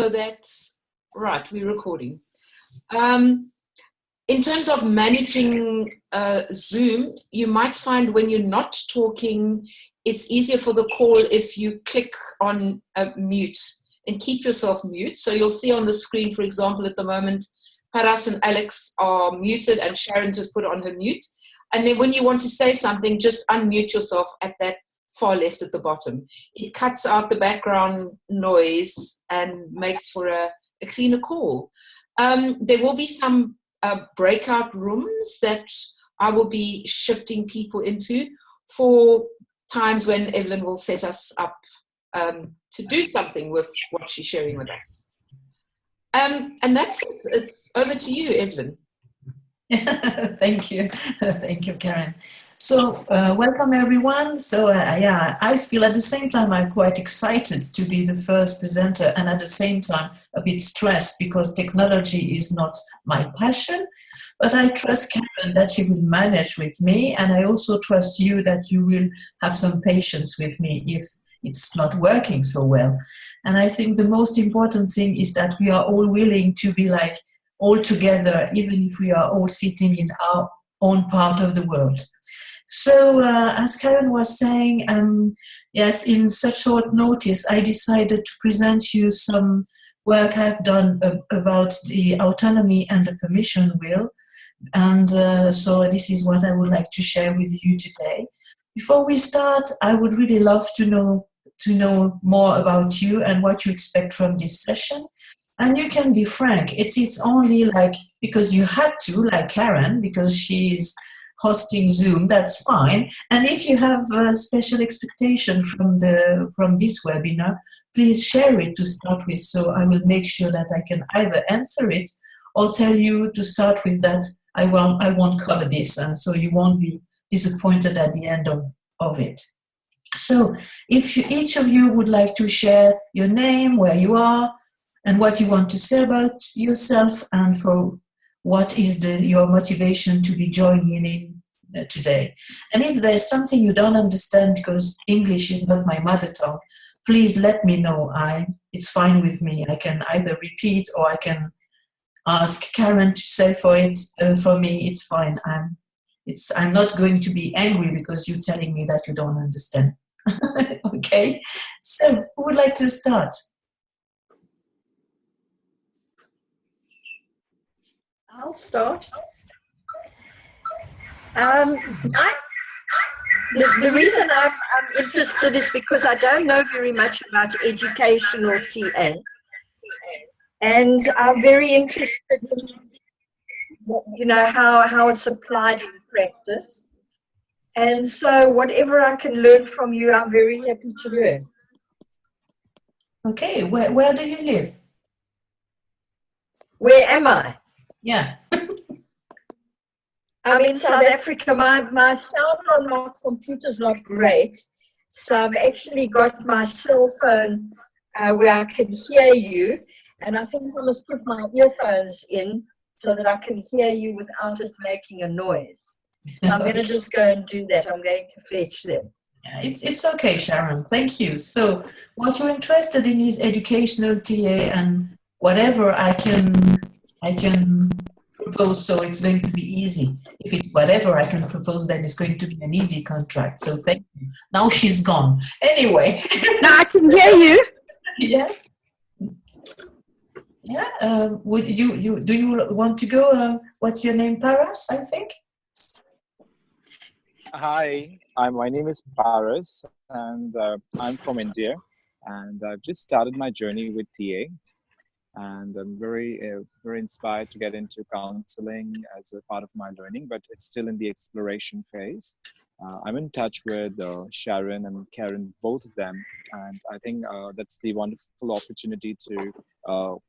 So that's right, we're recording. In terms of managing Zoom, you might find when you're not talking, it's easier for the call if you click on mute and keep yourself mute. So you'll see on the screen, for example, at the moment, Paras and Alex are muted and Sharon's just put on her mute. And then when you want to say something, just unmute yourself at that far left at the bottom. It cuts out the background noise and makes for a cleaner call. There will be some breakout rooms that I will be shifting people into for times when Evelyne will set us up to do something with what she's sharing with us. And that's it. It's over to you, Evelyne. Thank you. Thank you, Karen. So welcome everyone. So yeah, I feel at the same time I'm quite excited to be the first presenter, and at the same time a bit stressed because technology is not my passion, but I trust Karen that she will manage with me, and I also trust you that you will have some patience with me if it's not working so well. And I think the most important thing is that we are all willing to be like all together, even if we are all sitting in our own part of the world. So as Karen was saying, yes, in such short notice, I decided to present you some work I've done about the autonomy and the permission will. And so this is what I would like to share with you today. Before we start, I would really love to know more about you and what you expect from this session. And you can be frank. It's only like because you had to, like Karen, because she's hosting Zoom, that's fine. And if you have a special expectation from this webinar, please share it to start with, so I will make sure that I can either answer it or tell you to start with that I won't cover this, and so you won't be disappointed at the end of it. So if each of you would like to share your name, where you are, and what you want to say about yourself, and for what is your motivation to be joining in today. And if there's something you don't understand because English is not my mother tongue, please let me know. It's fine with me. I can either repeat or I can ask Karen to say for me. It's fine. I'm not going to be angry because you're telling me that you don't understand. Okay, so who would like to start? I'll start. The reason I'm interested is because I don't know very much about educational TA, and I'm very interested in, how it's applied in practice. And so whatever I can learn from you, I'm very happy to learn. Okay, where do you live? Where am I? Yeah. I'm in South Africa. My sound on my computer's not great, so I've actually got my cell phone where I can hear you, and I think I must put my earphones in so that I can hear you without it making a noise. So I'm going to just go and do that. I'm going to fetch them. It's okay, Sharon. Thank you. So what you're interested in is educational TA, and whatever I can propose, so it's going to be easy. If it's whatever I can propose, then it's going to be an easy contract. So thank you. Now she's gone. Anyway. Now I can hear you. Yeah. Yeah. Do you want to go? What's your name, Paras, I think? Hi, my name is Paras, and I'm from India, and I've just started my journey with TA. And I'm very inspired to get into counseling as a part of my learning, but it's still in the exploration phase. I'm in touch with Sharon and Karen, both of them, and I think that's the wonderful opportunity to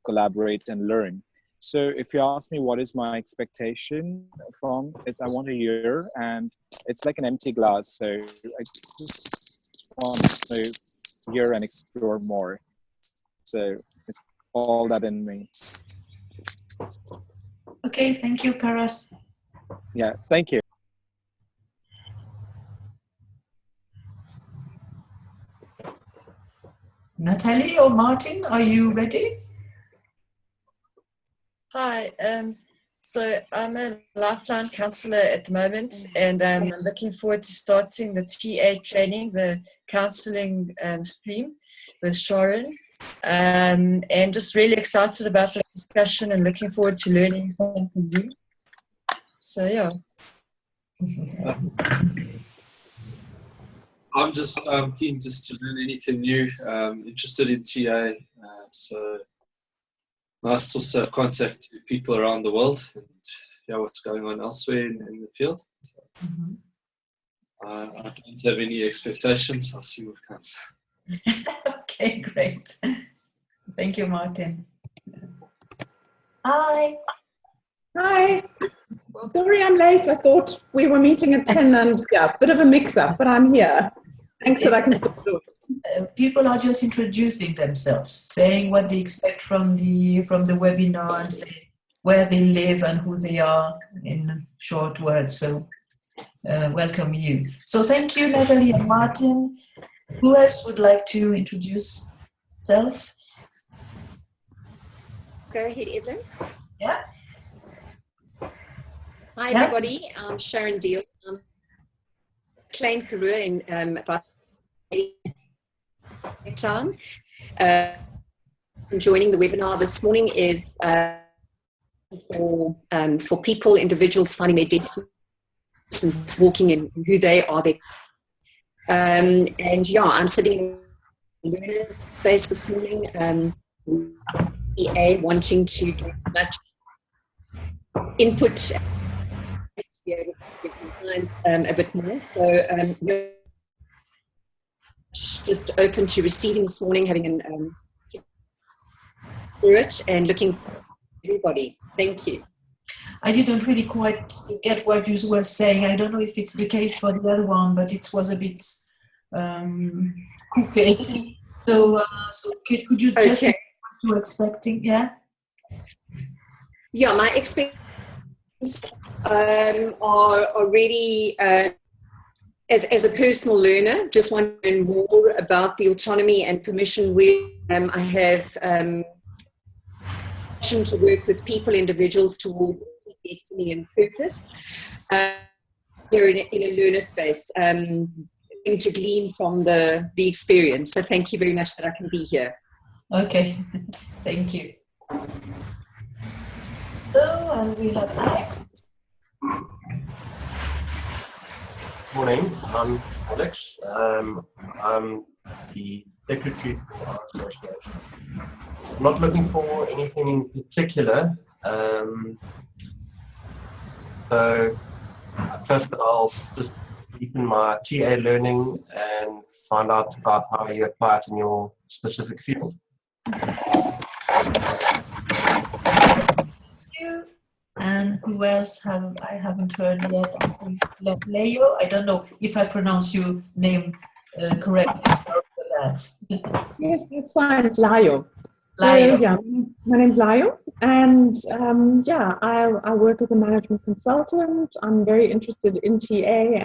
collaborate and learn. So if you ask me what is my expectation from it, I want to hear, and it's like an empty glass, so I just want to hear and explore more. So it's all that in me. Okay, thank you, Paras. Yeah, thank you. Natalie or Martin, are you ready? Hi, so I'm a lifeline counsellor at the moment, and I'm looking forward to starting the TA training, the counselling stream with Sharon, and just really excited about this discussion and looking forward to learning something new. So yeah. I'm keen just to learn anything new, interested in TA, so nice to also have contact with people around the world and what's going on elsewhere in the field. So, I don't have any expectations. I'll see what comes. Okay, great. Thank you, Martin. Hi. Hi. Sorry I'm late. I thought we were meeting at 10 and yeah, bit of a mix-up, but I'm here. Thanks that I can still do it. People are just introducing themselves, saying what they expect from the webinar and say where they live and who they are in short words. So welcome you. So thank you, Natalie and Martin. Who else would like to introduce self? Go ahead, Evelyne. Yeah. Hi, everybody. I'm Sharon Deal. I'm Klein career in about 8 times. Joining the webinar this morning is for people, individuals finding their destiny and walking in who they are. And yeah, I'm sitting in the learner space this morning. EA wanting to get as much input to be able to give clients a bit more. So just open to receiving this morning, having an through it and looking for everybody. Thank you. I didn't really quite get what you were saying. I don't know if it's the case for the other one, but it was a bit coupé. So could you just what you were expecting? Yeah. Yeah, my expectations are really as a personal learner. Just want to learn more about the autonomy and permission where I have to work with people, individuals toward destiny and purpose. Here in a learner space, to glean from the experience. So thank you very much that I can be here. Okay, thank you. So, and we have Alex. Morning, I'm Alex. I'm the secretary for our association. I'm not looking for anything in particular. So first I'll just deepen my TA learning and find out about how you apply it in your specific field. Thank you. And who else I haven't heard yet? I think Leo. I don't know if I pronounce your name correctly. Sorry for that. Yes, that's fine. It's Layo. Layo. So, yeah, my name's Layo, and yeah, I work as a management consultant. I'm very interested in TA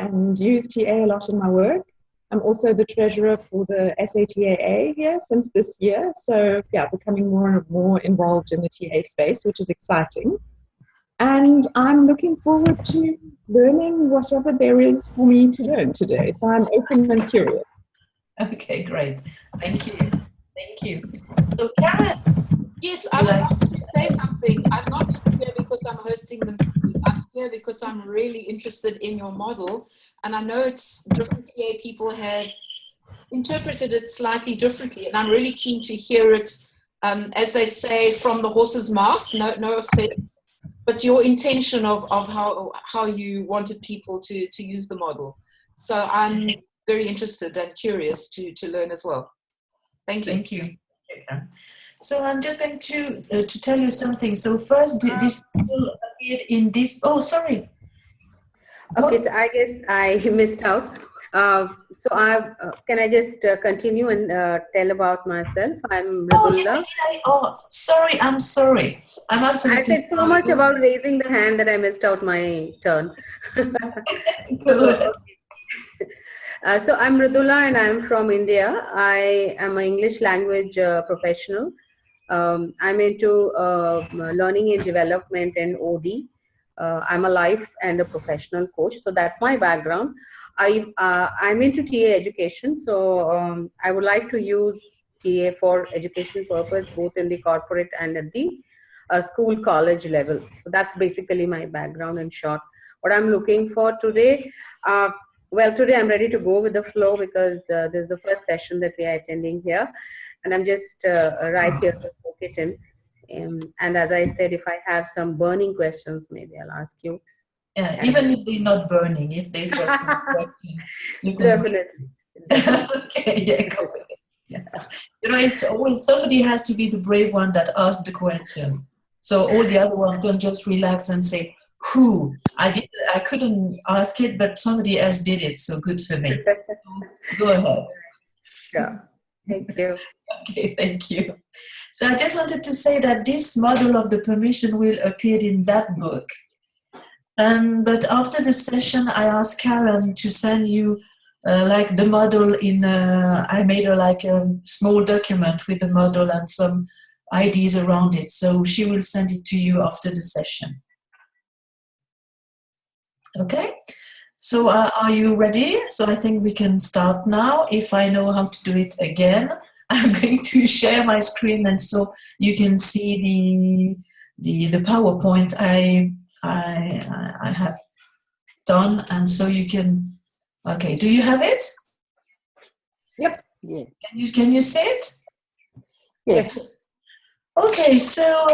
and use TA a lot in my work. I'm also the treasurer for the SATAA here since this year. So yeah, becoming more and more involved in the TA space, which is exciting. And I'm looking forward to learning whatever there is for me to learn today. So I'm open and curious. Okay, great. Thank you. Thank you. So Karen. Yes, I would like to say something. I'm not here because I'm hosting the meeting. I'm here because I'm really interested in your model. And I know it's different TA people have interpreted it slightly differently. And I'm really keen to hear it, as they say, from the horse's mouth. No offense. But your intention of how you wanted people to use the model. So I'm very interested and curious to learn as well. Thank you. Thank you. So I'm just going to tell you something. So first, this appeared in this. Oh, sorry. Okay, so I guess I missed out. So can I just continue and tell about myself? I'm Radulla. Oh, sorry. I'm sorry. I'm absolutely I said so sorry. much about raising the hand that I missed out my turn. So I'm Radulla and I'm from India. I am an English language professional. I'm into learning and development and OD. I'm a life and a professional coach, so that's my background. I'm into TA education, so I would like to use TA for education purpose, both in the corporate and at the school college level. So that's basically my background in short. What I'm looking for today, well, today I'm ready to go with the flow because this is the first session that we are attending here, and I'm just right here to soak it in. And as I said, if I have some burning questions, maybe I'll ask you. Yeah, even if they're not burning, if they just you can Definitely. okay, yeah, go with it. Yeah. You know, it's always somebody has to be the brave one that asks the question. So all the other ones can just relax and say, "Whew, I couldn't ask it, but somebody else did it, so good for me." Go ahead. Yeah. Thank you. Okay, thank you. So I just wanted to say that this model of the permission will appear in that book. But after the session, I asked Karen to send you like the model in, I made her like a small document with the model and some ideas around it. So she will send it to you after the session. Okay, so are you ready? So I think we can start now. If I know how to do it again, I'm going to share my screen and so you can see the PowerPoint I have done, and so you can. Okay, do you have it? Yep. Yeah. Can you see it? Yes. Okay, so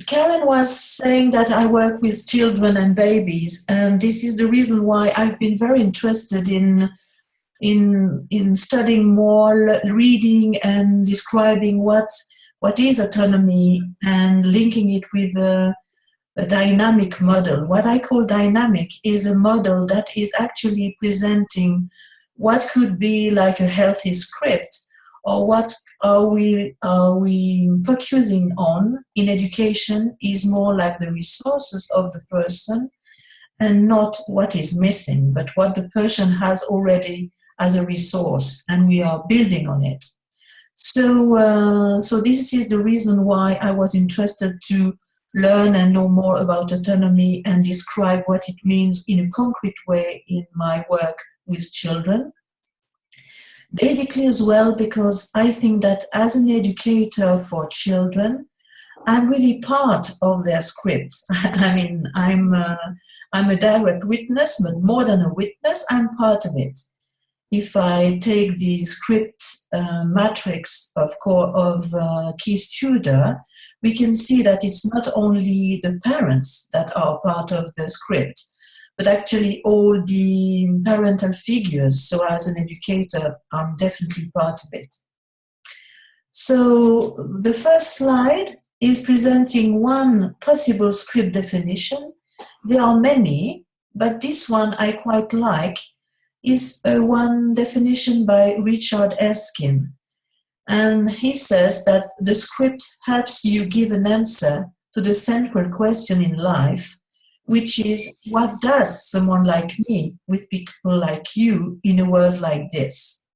Karen was saying that I work with children and babies, and this is the reason why I've been very interested in studying more, reading and describing what is autonomy and linking it with a dynamic model. What I call dynamic is a model that is actually presenting what could be like a healthy script, or what are we focusing on in education is more like the resources of the person and not what is missing, but what the person has already as a resource, and we are building on it. So this is the reason why I was interested to learn and know more about autonomy and describe what it means in a concrete way in my work with children. Basically as well because I think that as an educator for children, I'm really part of their script. I mean, I'm a direct witness, but more than a witness, I'm part of it. If I take the script matrix of Keith Tudor, we can see that it's not only the parents that are part of the script, but actually all the parental figures. So as an educator, I'm definitely part of it. So the first slide is presenting one possible script definition. There are many, but this one I quite like is one definition by Richard Erskine. And he says that the script helps you give an answer to the central question in life, which is, what does someone like me with people like you in a world like this?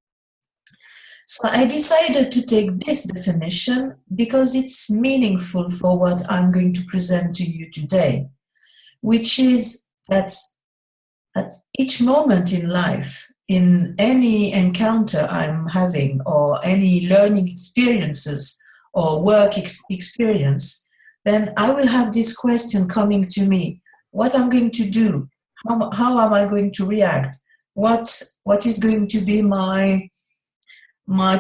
So I decided to take this definition because it's meaningful for what I'm going to present to you today, which is that at each moment in life, in any encounter I'm having or any learning experiences or work experience, then I will have this question coming to me: what I'm going to do, how am I going to react, what is going to be my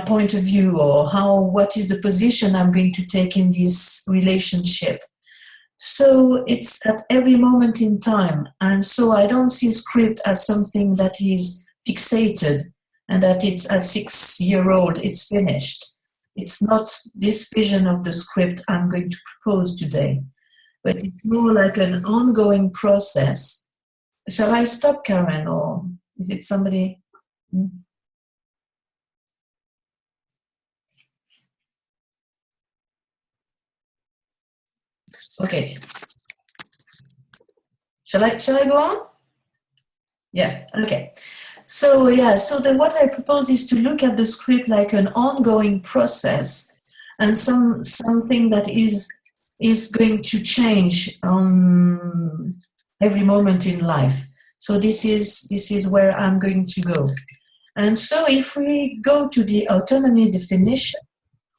point of view, or what is the position I'm going to take in this relationship. So it's at every moment in time, and so I don't see script as something that is fixated and that it's at 6-year-old it's finished. It's not this vision of the script I'm going to propose today, but it's more like an ongoing process. Shall I stop, Karen, or is it somebody? Okay. Shall I go on? Yeah, okay. So yeah, so then what I propose is to look at the script like an ongoing process and something that is going to change every moment in life. So this is where I'm going to go. And so if we go to the autonomy definition,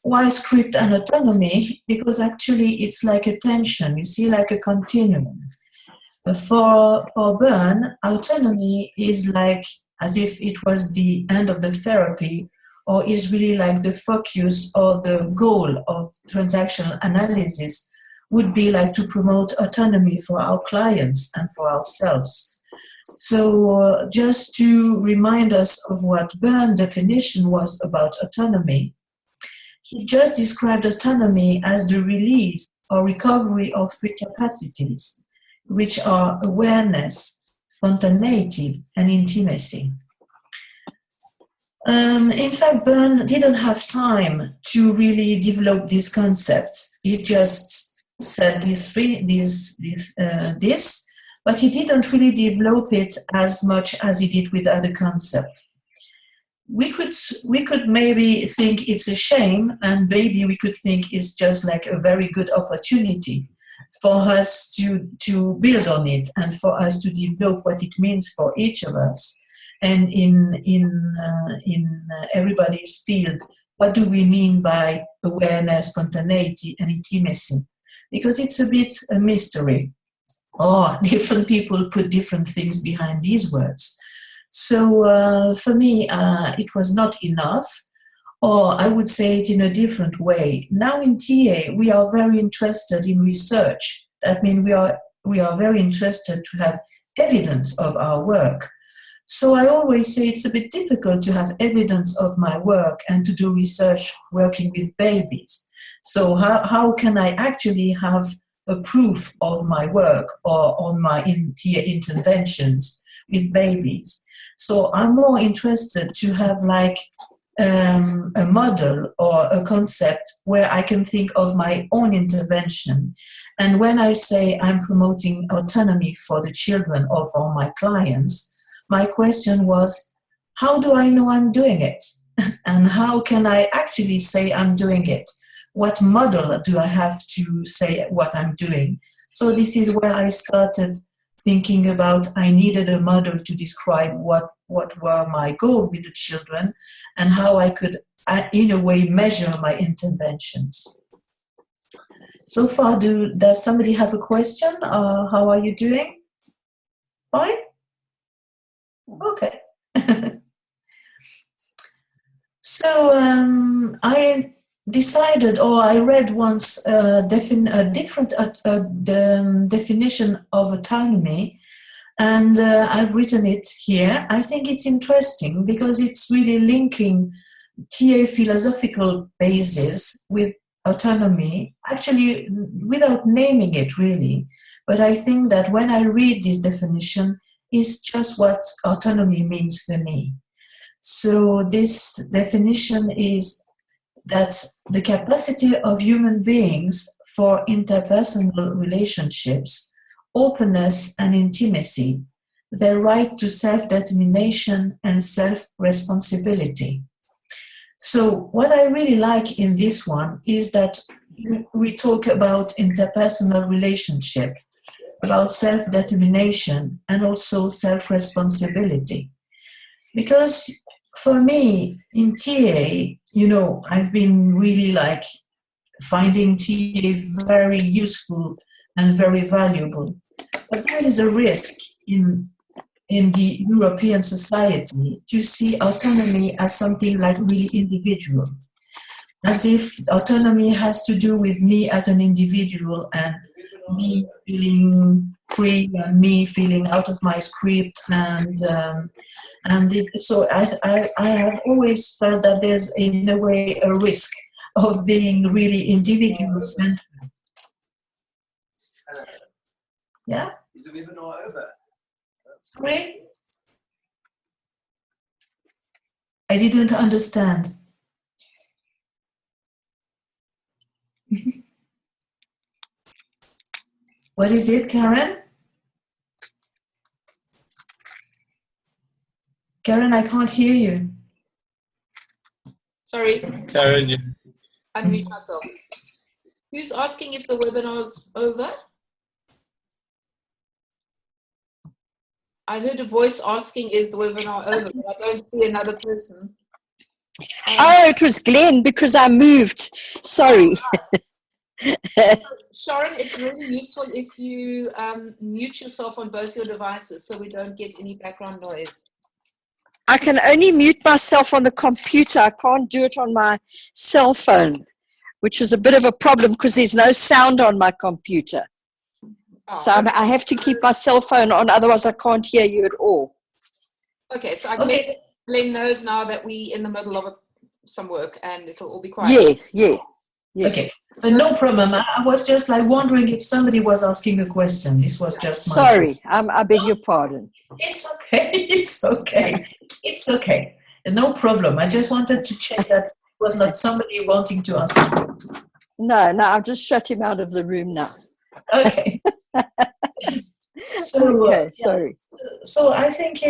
why script and autonomy? Because actually it's like a tension, you see, like a continuum. For Byrne, autonomy is like as if it was the end of the therapy, or is really like the focus or the goal of transactional analysis would be like to promote autonomy for our clients and for ourselves. So just to remind us of what Byrne's definition was about autonomy, he just described autonomy as the release or recovery of three capacities, which are awareness, spontaneity, and intimacy. In fact, Byrne didn't have time to really develop these concepts. He just said this, but he didn't really develop it as much as he did with other concepts. We could maybe think it's a shame, and maybe we could think it's just like a very good opportunity for us to build on it and for us to develop what it means for each of us. And in everybody's field, what do we mean by awareness, spontaneity, and intimacy? Because it's a bit a mystery, or different people put different things behind these words. So for me, it was not enough, or I would say it in a different way. Now in TA, we are very interested in research. That means we are very interested to have evidence of our work. So I always say it's a bit difficult to have evidence of my work and to do research working with babies. So how can I actually have a proof of my work or on my interventions with babies? So I'm more interested to have like a model or a concept where I can think of my own intervention. And when I say I'm promoting autonomy for the children or for my clients, my question was, how do I know I'm doing it? And how can I actually say I'm doing it? What model do I have to say what I'm doing? So this is where I started thinking about I needed a model to describe what were my goals with the children and how I could, in a way, measure my interventions. So far, does somebody have a question? How are you doing? Fine? Okay. So I decided, or I read once a different definition of autonomy, and I've written it here. I think it's interesting because it's really linking TA philosophical basis with autonomy, actually without naming it really. But I think that when I read this definition, it's just what autonomy means for me. So this definition is that the capacity of human beings for interpersonal relationships, openness and intimacy, their right to self-determination and self-responsibility. So what I really like in this one is that we talk about interpersonal relationship, about self-determination and also self-responsibility. Because for me, in TA, you know, I've been really like finding TA very useful and very valuable. But there is a risk in the European society to see autonomy as something like really individual. As if autonomy has to do with me as an individual and me feeling free and me feeling out of my script so I have always felt that there's in a way a risk of being really individual-centered. Yeah? Sorry? I didn't understand. What is it, Karen? Karen, I can't hear you. Sorry, Karen, you unmute myself. Who's asking if the webinar's over? I heard a voice asking, is the webinar over? But I don't see another person. Oh, it was Glenn because I moved. Sorry. Sharon, it's really useful if you mute yourself on both your devices so we don't get any background noise. I can only mute myself on the computer. I can't do it on my cell phone, which is a bit of a problem because there's no sound on my computer. Oh, So I have to keep my cell phone on, otherwise I can't hear you at all. okay, so Glenn knows now that we're in the middle of some work and it'll all be quiet. Yeah. Okay, but no problem. I was just like wondering if somebody was asking a question. This was just my... Sorry, I beg your pardon. It's okay. It's okay. It's okay. No problem. I just wanted to check that it was not somebody wanting to ask. No, I've just shut him out of the room now. Okay. So, okay, sorry. So I think,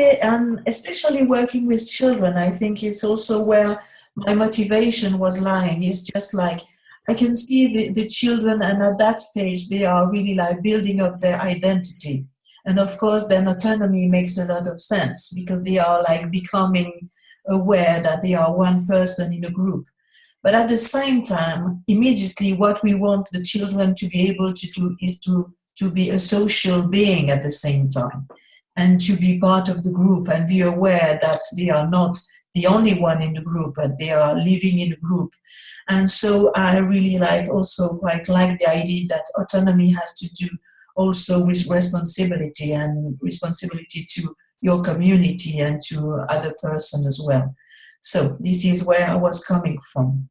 especially working with children, I think it's also where my motivation was lying. It's just like I can see the children, and at that stage they are really like building up their identity. And of course then autonomy makes a lot of sense because they are like becoming aware that they are one person in a group. But at the same time, immediately what we want the children to be able to do is to be a social being at the same time and to be part of the group and be aware that they are not the only one in the group, but they are living in a group. And so I really also quite like the idea that autonomy has to do also with responsibility and responsibility to your community and to other person as well. So this is where I was coming from.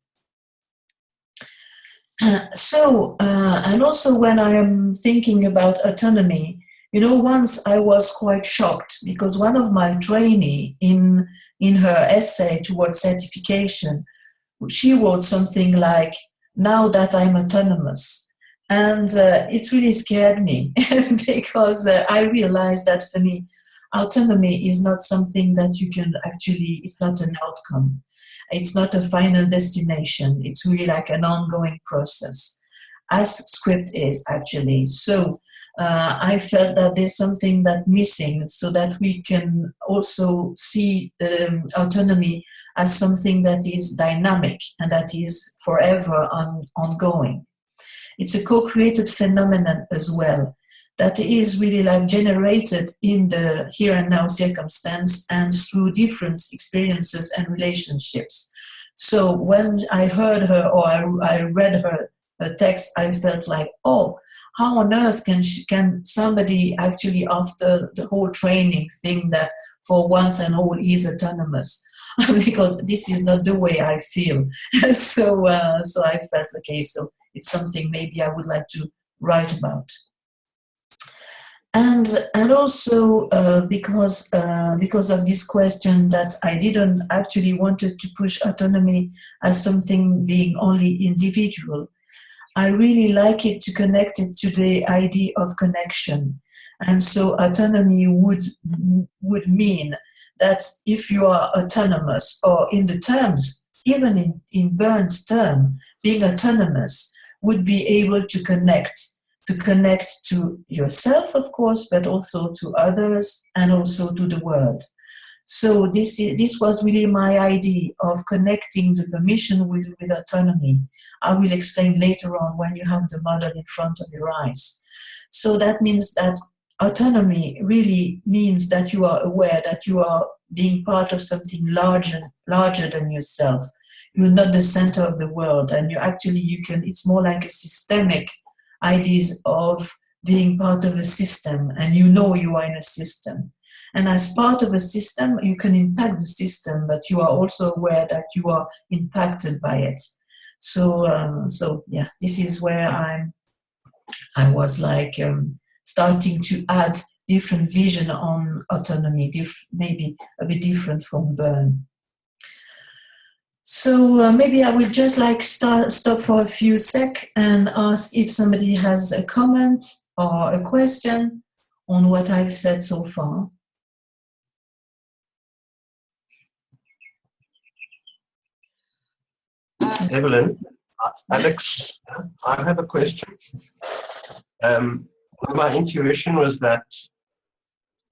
And also when I am thinking about autonomy, once I was quite shocked because one of my trainee in her essay towards certification, she wrote something like, now that I'm autonomous. And it really scared me because I realized that for me, autonomy is not something that you can actually, it's not an outcome. It's not a final destination. It's really like an ongoing process, as script is actually. So I felt that there's something that missing so that we can also see autonomy as something that is dynamic and that is forever ongoing. It's a co-created phenomenon as well that is really like generated in the here and now circumstance and through different experiences and relationships. So when I heard her or I read her text, I felt like, oh, how on earth can somebody actually after the whole training think that for once and all is autonomous? Because this is not the way I feel. So I felt, okay, so it's something maybe I would like to write about. And also because of this question that I didn't actually wanted to push autonomy as something being only individual, I really like it to connect it to the idea of connection. And so autonomy would mean that if you are autonomous, or in the terms, even in Byrne's term, being autonomous would be able to connect to yourself, of course, but also to others and also to the world. So this was really my idea of connecting the permission with autonomy. I will explain later on when you have the model in front of your eyes. So that means that autonomy really means that you are aware that you are being part of something larger than yourself. You're not the center of the world, and it's more like a systemic ideas of being part of a system, and you are in a system. And as part of a system, you can impact the system, but you are also aware that you are impacted by it. So yeah, this is where I was like starting to add different vision on autonomy, maybe a bit different from Byrne. So maybe I will just stop for a few seconds and ask if somebody has a comment or a question on what I've said so far. Evelyne, Alex, I have a question. My intuition was that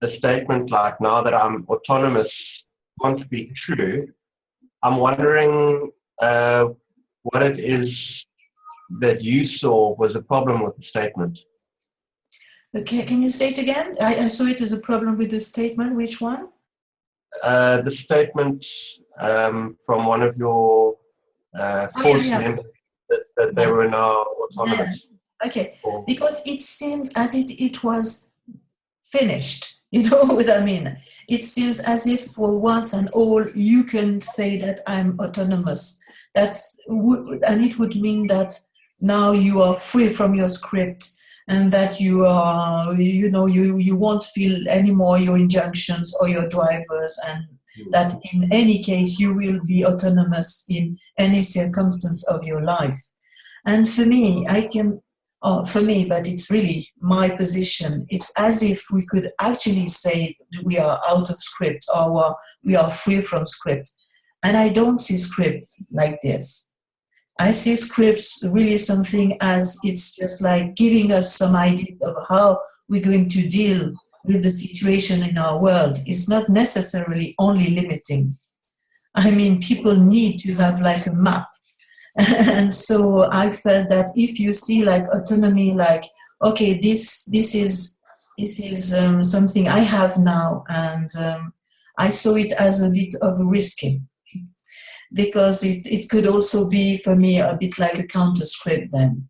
the statement like, now that I'm autonomous, can't be true. I'm wondering what it is that you saw was a problem with the statement. Okay, can you say it again? I saw it as a problem with the statement. Which one? The statement from one of your course members that they were now autonomous. Yeah. Okay, because it seemed as if it was finished. You know what I mean? It seems as if for once and all you can say that I'm autonomous. And it would mean that now you are free from your script, and that you are, you won't feel anymore your injunctions or your drivers, and that in any case you will be autonomous in any circumstance of your life. And for me, but it's really my position. It's as if we could actually say we are out of script, or we are free from script. And I don't see script like this. I see scripts really something as it's just like giving us some idea of how we're going to deal with the situation in our world. It's not necessarily only limiting. I mean, people need to have like a map. And so I felt that if you see like autonomy, like, okay, this is something I have now, and I saw it as a bit of risky, because it could also be for me a bit like a counter script. Then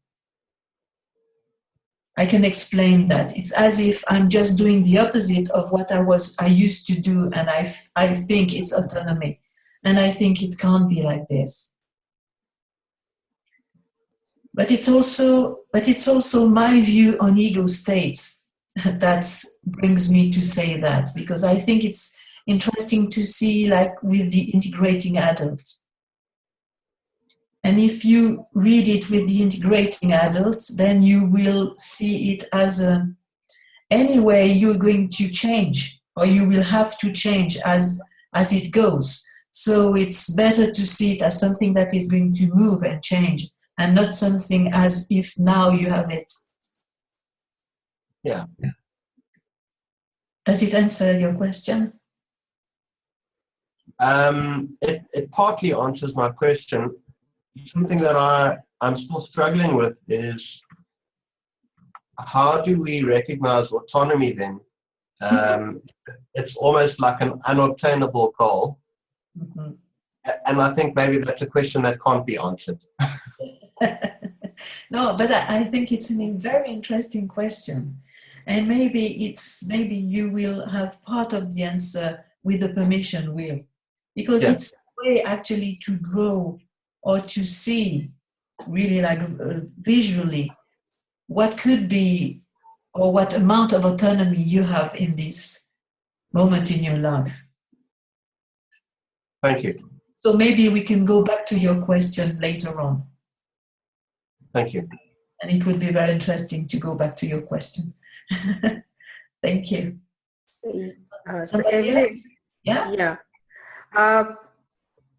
I can explain that it's as if I'm just doing the opposite of what I used to do, and I think it's autonomy, and I think it can't be like this. But it's also my view on ego states that brings me to say that, because I think it's interesting to see, like with the integrating adult. And if you read it with the integrating adult, then you will see it as anyway you're going to change, or you will have to change as it goes. So it's better to see it as something that is going to move and change, and not something as if now you have it. Yeah. Does it answer your question? It partly answers my question. Something that I'm still struggling with is, how do we recognize autonomy then? It's almost like an unattainable goal. Mm-hmm. And I think maybe that's a question that can't be answered. No, but I think it's a very interesting question. And maybe you will have part of the answer with the permission wheel. Because it's a way actually to draw or to see really like visually what could be, or what amount of autonomy you have in this moment in your life. Thank you. So maybe we can go back to your question later on. Thank you. And it would be very interesting to go back to your question. Thank you. So Evelyne, yeah.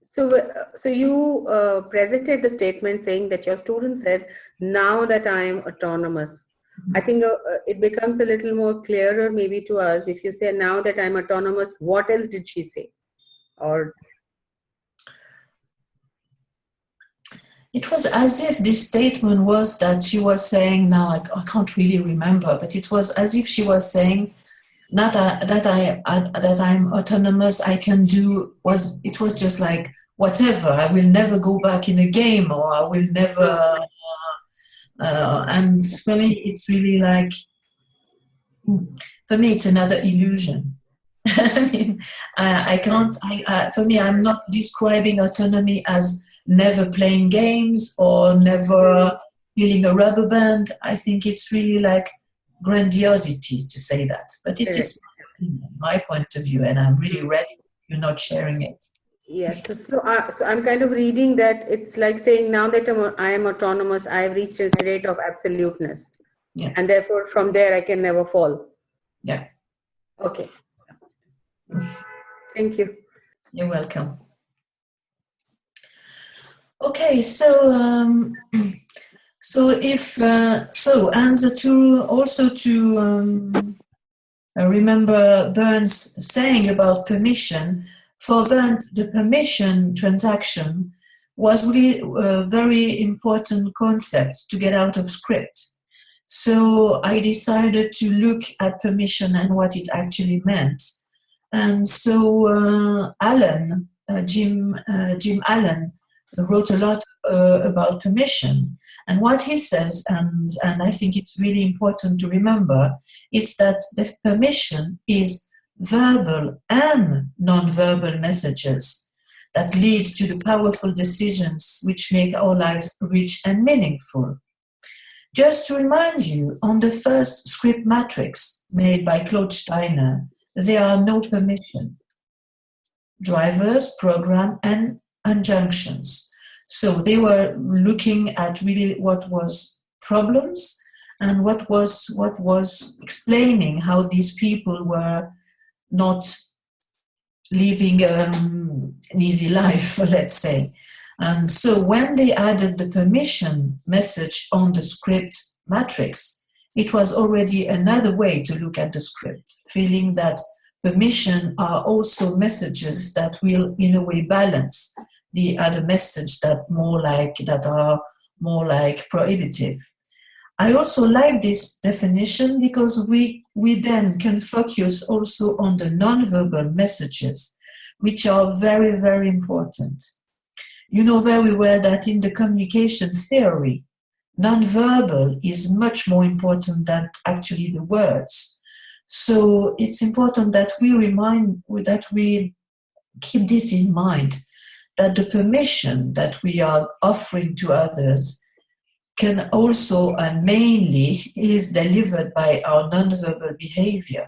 So you presented the statement saying that your student said, now that I am autonomous. I think it becomes a little more clearer maybe to us if you say, now that I'm autonomous, what else did she say? Or it was as if this statement was that she was saying, now I can't really remember, but it was as if she was saying not that I'm autonomous, I can do, it was just like, whatever, I will never go back in a game, or I will never, and for me it's really like, for me it's another illusion. I mean, I can't, for me I'm not describing autonomy as never playing games or never feeling a rubber band. I think it's really like grandiosity to say that, but it is my point of view, and I'm really ready. You're not sharing it. Yes, so I'm kind of reading that it's like saying, now that I am autonomous, I have reached a state of absoluteness, and therefore from there I can never fall. Yeah. Okay. Thank you. You're welcome. Okay, so if and to also to remember Burns saying about permission. For Burns, the permission transaction was really a very important concept to get out of script. So I decided to look at permission and what it actually meant. And so Jim Allen, wrote a lot about permission. And what he says, and I think it's really important to remember, is that the permission is verbal and non-verbal messages that lead to the powerful decisions which make our lives rich and meaningful. Just to remind you, on the first script matrix made by Claude Steiner, there are no permission. Drivers, program, and injunctions. So they were looking at really what was problems and what was explaining how these people were not living an easy life, let's say. And so when they added the permission message on the script matrix, it was already another way to look at the script, feeling that permission are also messages that will, in a way, balance the other message that are more like prohibitive. I also like this definition because we then can focus also on the nonverbal messages, which are very, very important. You know very well that in the communication theory, nonverbal is much more important than actually the words. So it's important that we keep this in mind, that the permission that we are offering to others can also and mainly is delivered by our nonverbal behavior.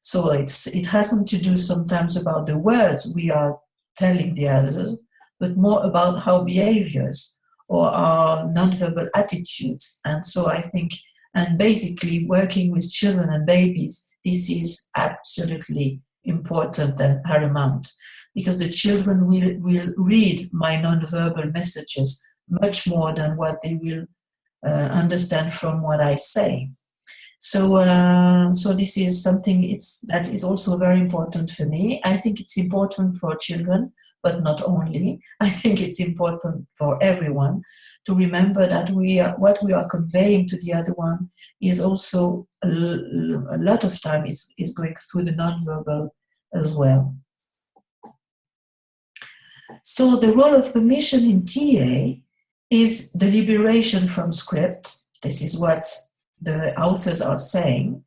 So it hasn't to do sometimes about the words we are telling the others, but more about our behaviors or our nonverbal attitudes. And so I think, and basically working with children and babies, this is absolutely important and paramount, because the children will read my nonverbal messages much more than what they will understand from what I say. So this is something that is also very important for me. I think it's important for children, but not only. I think it's important for everyone to remember that what we are conveying to the other one is also a lot of time is going through the nonverbal as well. So the role of permission in TA is the liberation from script. This is what the authors are saying.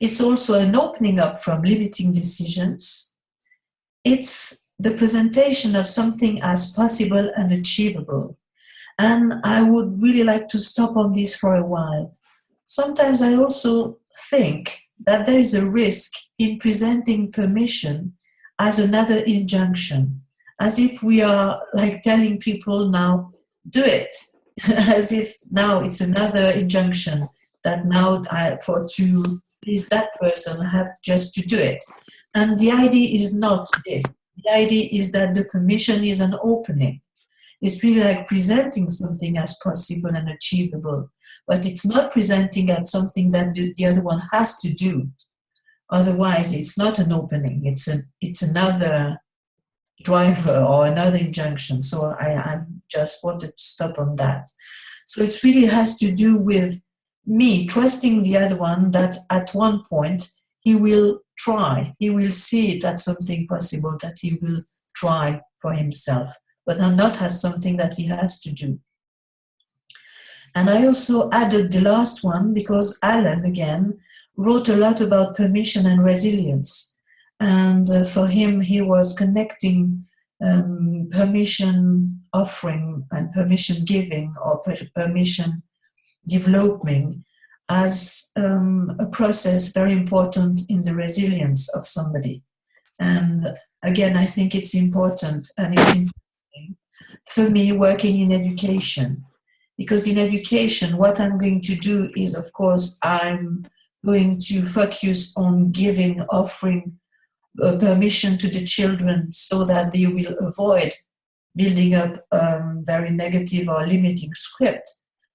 It's also an opening up from limiting decisions. It's the presentation of something as possible and achievable. And I would really like to stop on this for a while. Sometimes I also think that there is a risk in presenting permission as another injunction, as if we are like telling people now, do it, as if now it's another injunction that now to please that person I have just to do it. And the idea is not this. The idea is that the permission is an opening. It's really like presenting something as possible and achievable, but it's not presenting as something that the other one has to do. Otherwise, it's not an opening. It's another driver or another injunction. So I just wanted to stop on that. So it really has to do with me trusting the other one that at one point he will try, he will see it as something possible, that he will try for himself, but not as something that he has to do. And I also added the last one because Alan, again, wrote a lot about permission and resilience. And for him, he was connecting permission offering and permission giving or permission developing as a process very important in the resilience of somebody. And again, I think it's important, and it's important for me working in education, because in education, what I'm going to do is, of course, I'm going to focus on giving, offering permission to the children so that they will avoid building up very negative or limiting script.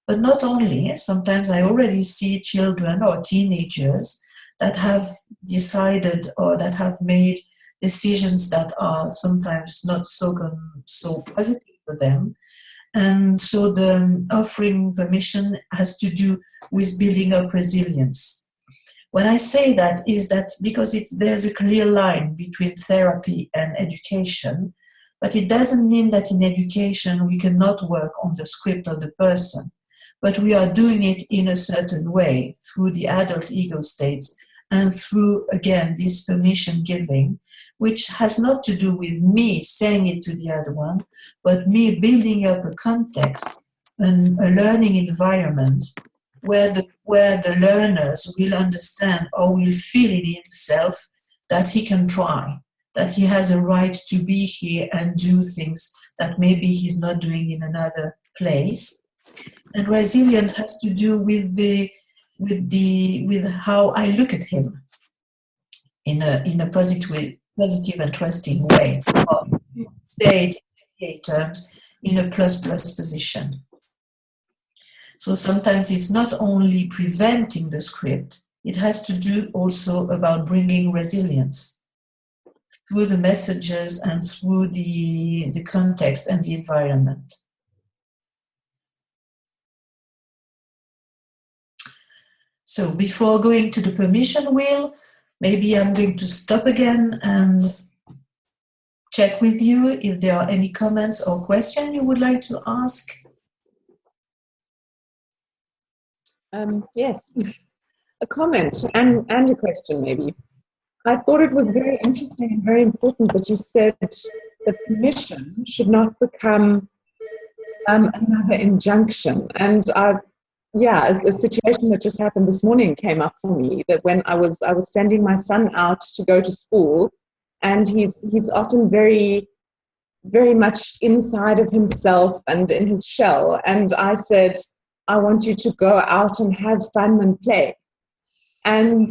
But not only, sometimes I already see children or teenagers that have decided or that have made decisions that are sometimes not so positive for them. And so the offering permission has to do with building up resilience. When I say that, is that because there's a clear line between therapy and education, but it doesn't mean that in education we cannot work on the script of the person, but we are doing it in a certain way through the adult ego states and through, again, this permission giving, which has not to do with me saying it to the other one, but me building up a context and a learning environment where the learners will understand or will feel in himself that he can try, that he has a right to be here and do things that maybe he's not doing in another place. And resilience has to do with how I look at him in a positive and trusting way, or say it in terms in a plus position. So sometimes it's not only preventing the script, it has to do also about bringing resilience through the messages and through the context and the environment. So before going to the permission wheel, maybe I'm going to stop again and check with you if there are any comments or questions you would like to ask. Yes, a comment and a question maybe. I thought it was very interesting and very important that you said that permission should not become another injunction. And a situation that just happened this morning came up for me, that when I was sending my son out to go to school, and he's often very, very much inside of himself and in his shell. And I said, I want you to go out and have fun and play. And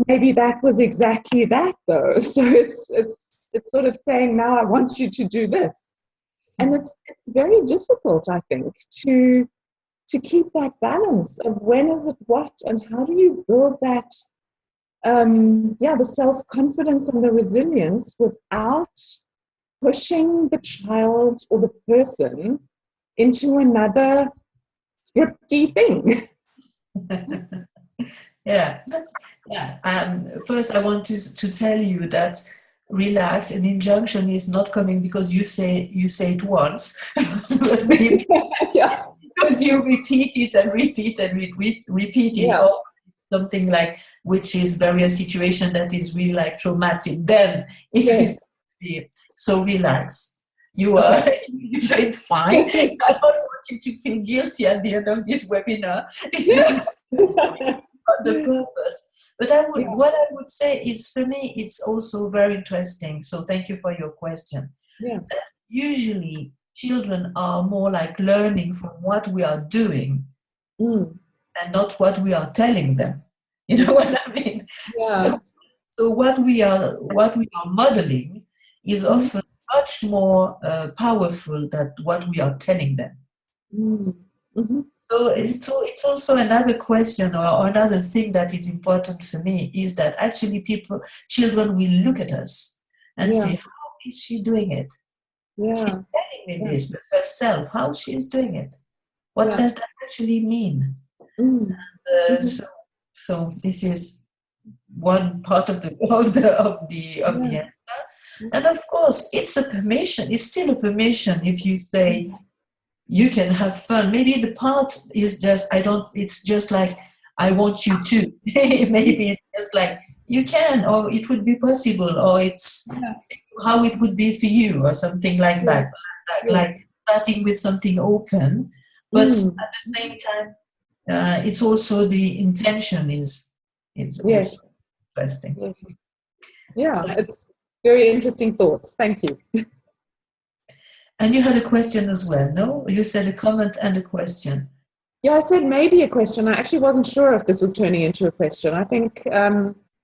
maybe that was exactly that, though. So it's sort of saying, now I want you to do this. And it's very difficult, I think, to keep that balance of when is it what, and how do you build that, the self-confidence and the resilience without pushing the child or the person into another scripty thing. Yeah. First, I want to tell you that relax. An injunction is not coming because you say it once, yeah. because you repeat it and repeat and repeat it, Yeah. or something like which is a situation that is really like traumatic. Then it is so relax. You are doing fine. I don't want you to feel guilty at the end of this webinar. This is not the purpose. But what I would say is, for me, it's also very interesting. So thank you for your question. Yeah. That usually children are more like learning from what we are doing and not what we are telling them. You know what I mean? Yeah. So what we are modeling is often much more powerful than what we are telling them. Mm-hmm. So it's also another question or another thing that is important for me is that actually children will look at us and say, how is she doing it? Yeah. She's telling me this, but herself, how she's doing it? What does that actually mean? So this is one part of the answer. And of course, it's a permission. It's still a permission if you say you can have fun. Maybe the part is just it's just like I want you to. Maybe it's just like you can, or it would be possible, or it's how it would be for you, or something like that. Like starting with something open, but at the same time, it's also the intention is also interesting. Yes. Yeah, it's very interesting thoughts. Thank you. And you had a question as well, no? You said a comment and a question. Yeah, I said maybe a question. I actually wasn't sure if this was turning into a question. I think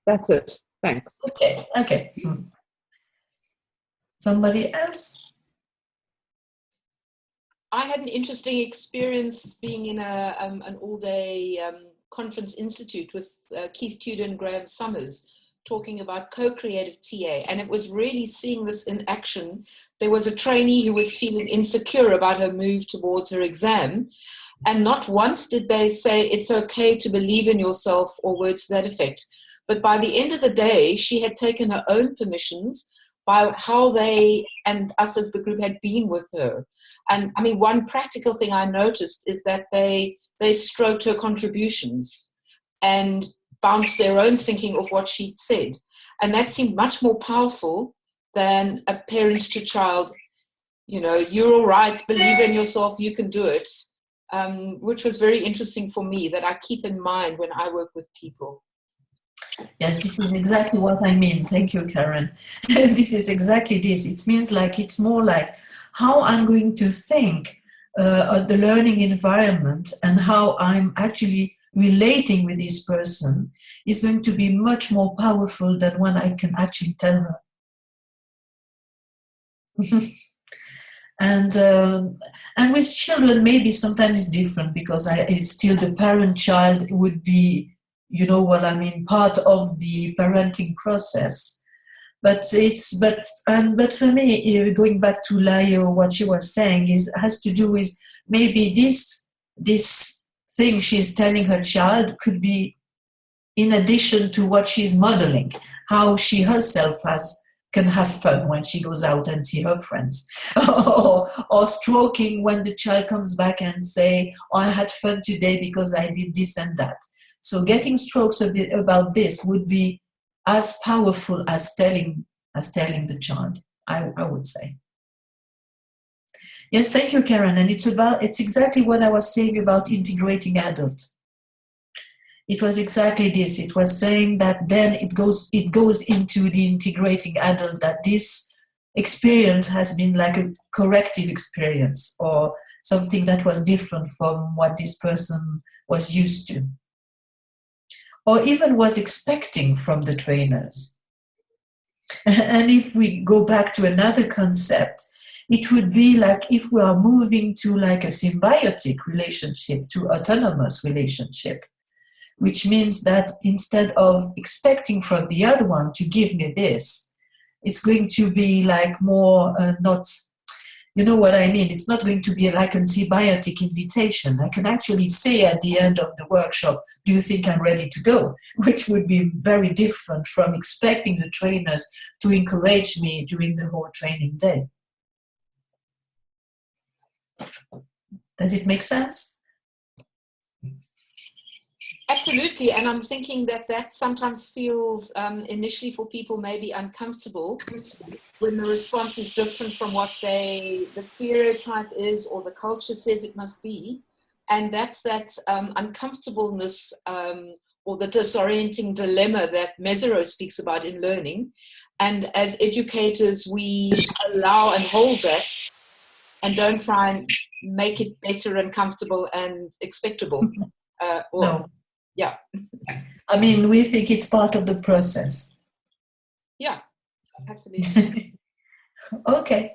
that's it. Thanks. Okay. Somebody else? I had an interesting experience being in an all-day conference institute with Keith Tudor and Graham Summers, talking about co-creative TA, and it was really seeing this in action. There was a trainee who was feeling insecure about her move towards her exam, and not once did they say it's okay to believe in yourself or words to that effect. But by the end of the day, she had taken her own permissions by how they and us as the group had been with her. And I mean, one practical thing I noticed is that they stroked her contributions and bounced their own thinking of what she'd said. And that seemed much more powerful than a parent to child, you know, you're all right, believe in yourself, you can do it, which was very interesting for me, that I keep in mind when I work with people. Yes, this is exactly what I mean. Thank you, Karen. This is exactly this. It means like it's more like how I'm going to think of the learning environment and how I'm actually relating with this person is going to be much more powerful than when I can actually tell her. And with children, maybe sometimes it's different because it's still the parent-child would be, you know what I mean, part of the parenting process. But for me, going back to Layo, what she was saying has to do with maybe this thing she's telling her child could be in addition to what she's modeling, how she herself can have fun when she goes out and see her friends, or stroking when the child comes back and say, oh, I had fun today because I did this and that. So getting strokes a bit about this would be as powerful as telling the child, I would say. Yes, thank you, Karen. And it's exactly what I was saying about integrating adults. It was exactly this. It was saying that then it goes into the integrating adult, that this experience has been like a corrective experience or something that was different from what this person was used to or even was expecting from the trainers. And if we go back to another concept, it would be like if we are moving to like a symbiotic relationship, to autonomous relationship, which means that instead of expecting from the other one to give me this, it's going to be like more not, you know what I mean? It's not going to be like a symbiotic invitation. I can actually say at the end of the workshop, do you think I'm ready to go? Which would be very different from expecting the trainers to encourage me during the whole training day. Does it make sense? Absolutely, and I'm thinking that sometimes feels initially for people maybe uncomfortable when the response is different from what the stereotype is or the culture says it must be, and that's that uncomfortableness or the disorienting dilemma that Mesereau speaks about in learning. And as educators, we allow and hold that and don't try and make it better and comfortable and expectable. No. Yeah. I mean, we think it's part of the process. Yeah, absolutely. Okay,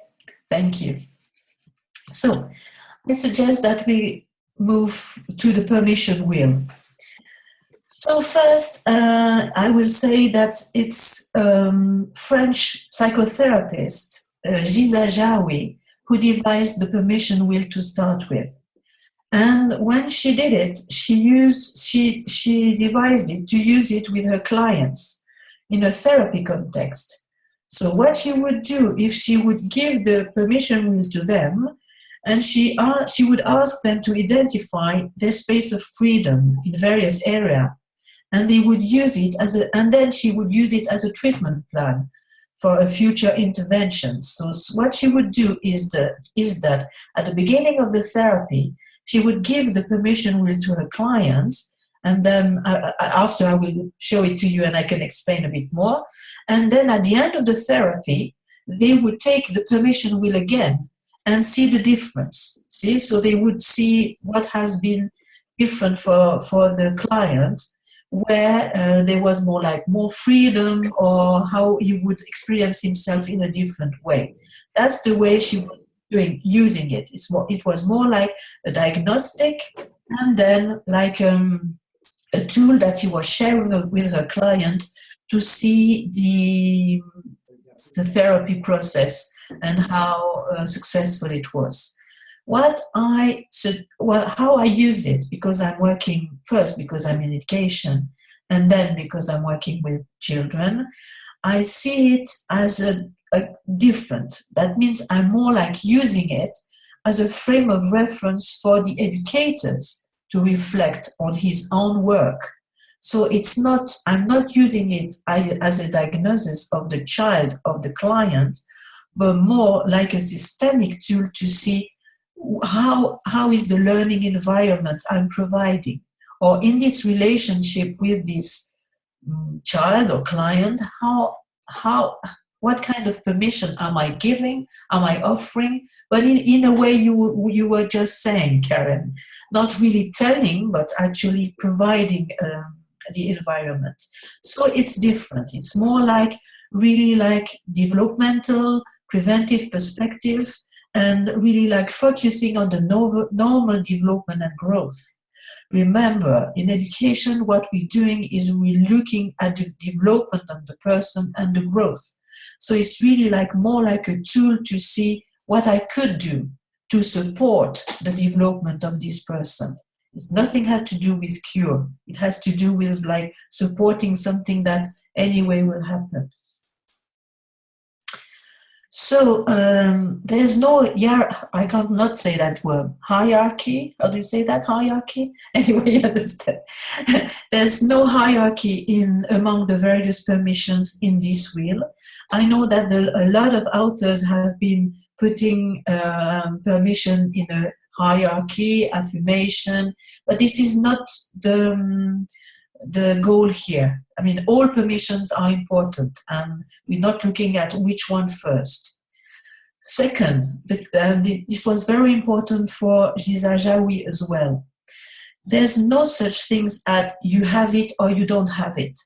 thank you. So I suggest that we move to the permission wheel. So first, I will say that it's French psychotherapist Jaoui who devised the permission wheel to start with. And when she did it, she devised it to use it with her clients in a therapy context. So what she would do if she would give the permission wheel to them, and she would ask them to identify their space of freedom in various areas, and they would use it and then she would use it as a treatment plan for a future intervention. So what she would do is that at the beginning of the therapy, she would give the permission wheel to her clients, and then after I will show it to you and I can explain a bit more. And then at the end of the therapy, they would take the permission wheel again and see the difference. See, so they would see what has been different for the client, where there was more freedom or how he would experience himself in a different way. That's the way she would using it. It was more like a diagnostic, and then like a tool that she was sharing with her client to see the therapy process and how successful it was. How I use it, because I'm working first because I'm in education, and then because I'm working with children, I see it as a different. That means I'm more like using it as a frame of reference for the educators to reflect on his own work. So I'm not using it as a diagnosis of the child, of the client, but more like a systemic tool to see how is the learning environment I'm providing, or in this relationship with this child or client, what kind of permission am I giving, am I offering? But in a way you were just saying, Karen, not really telling, but actually providing the environment. So it's different. It's more like really like developmental, preventive perspective, and really like focusing on the normal development and growth. Remember, in education, what we're doing is we're looking at the development of the person and the growth. So it's really like more like a tool to see what I could do to support the development of this person. Nothing had to do with cure. It has to do with like supporting something that anyway will happen. So there's no, I can't not say that word, hierarchy. How do you say that, hierarchy? Anyway, you understand. There's no hierarchy among the various permissions in this wheel. I know that a lot of authors have been putting permission in a hierarchy, affirmation, but this is not the goal here. I mean, all permissions are important, and we're not looking at which one first. Second, this was very important for Jaoui as well. There's no such things as you have it or you don't have it.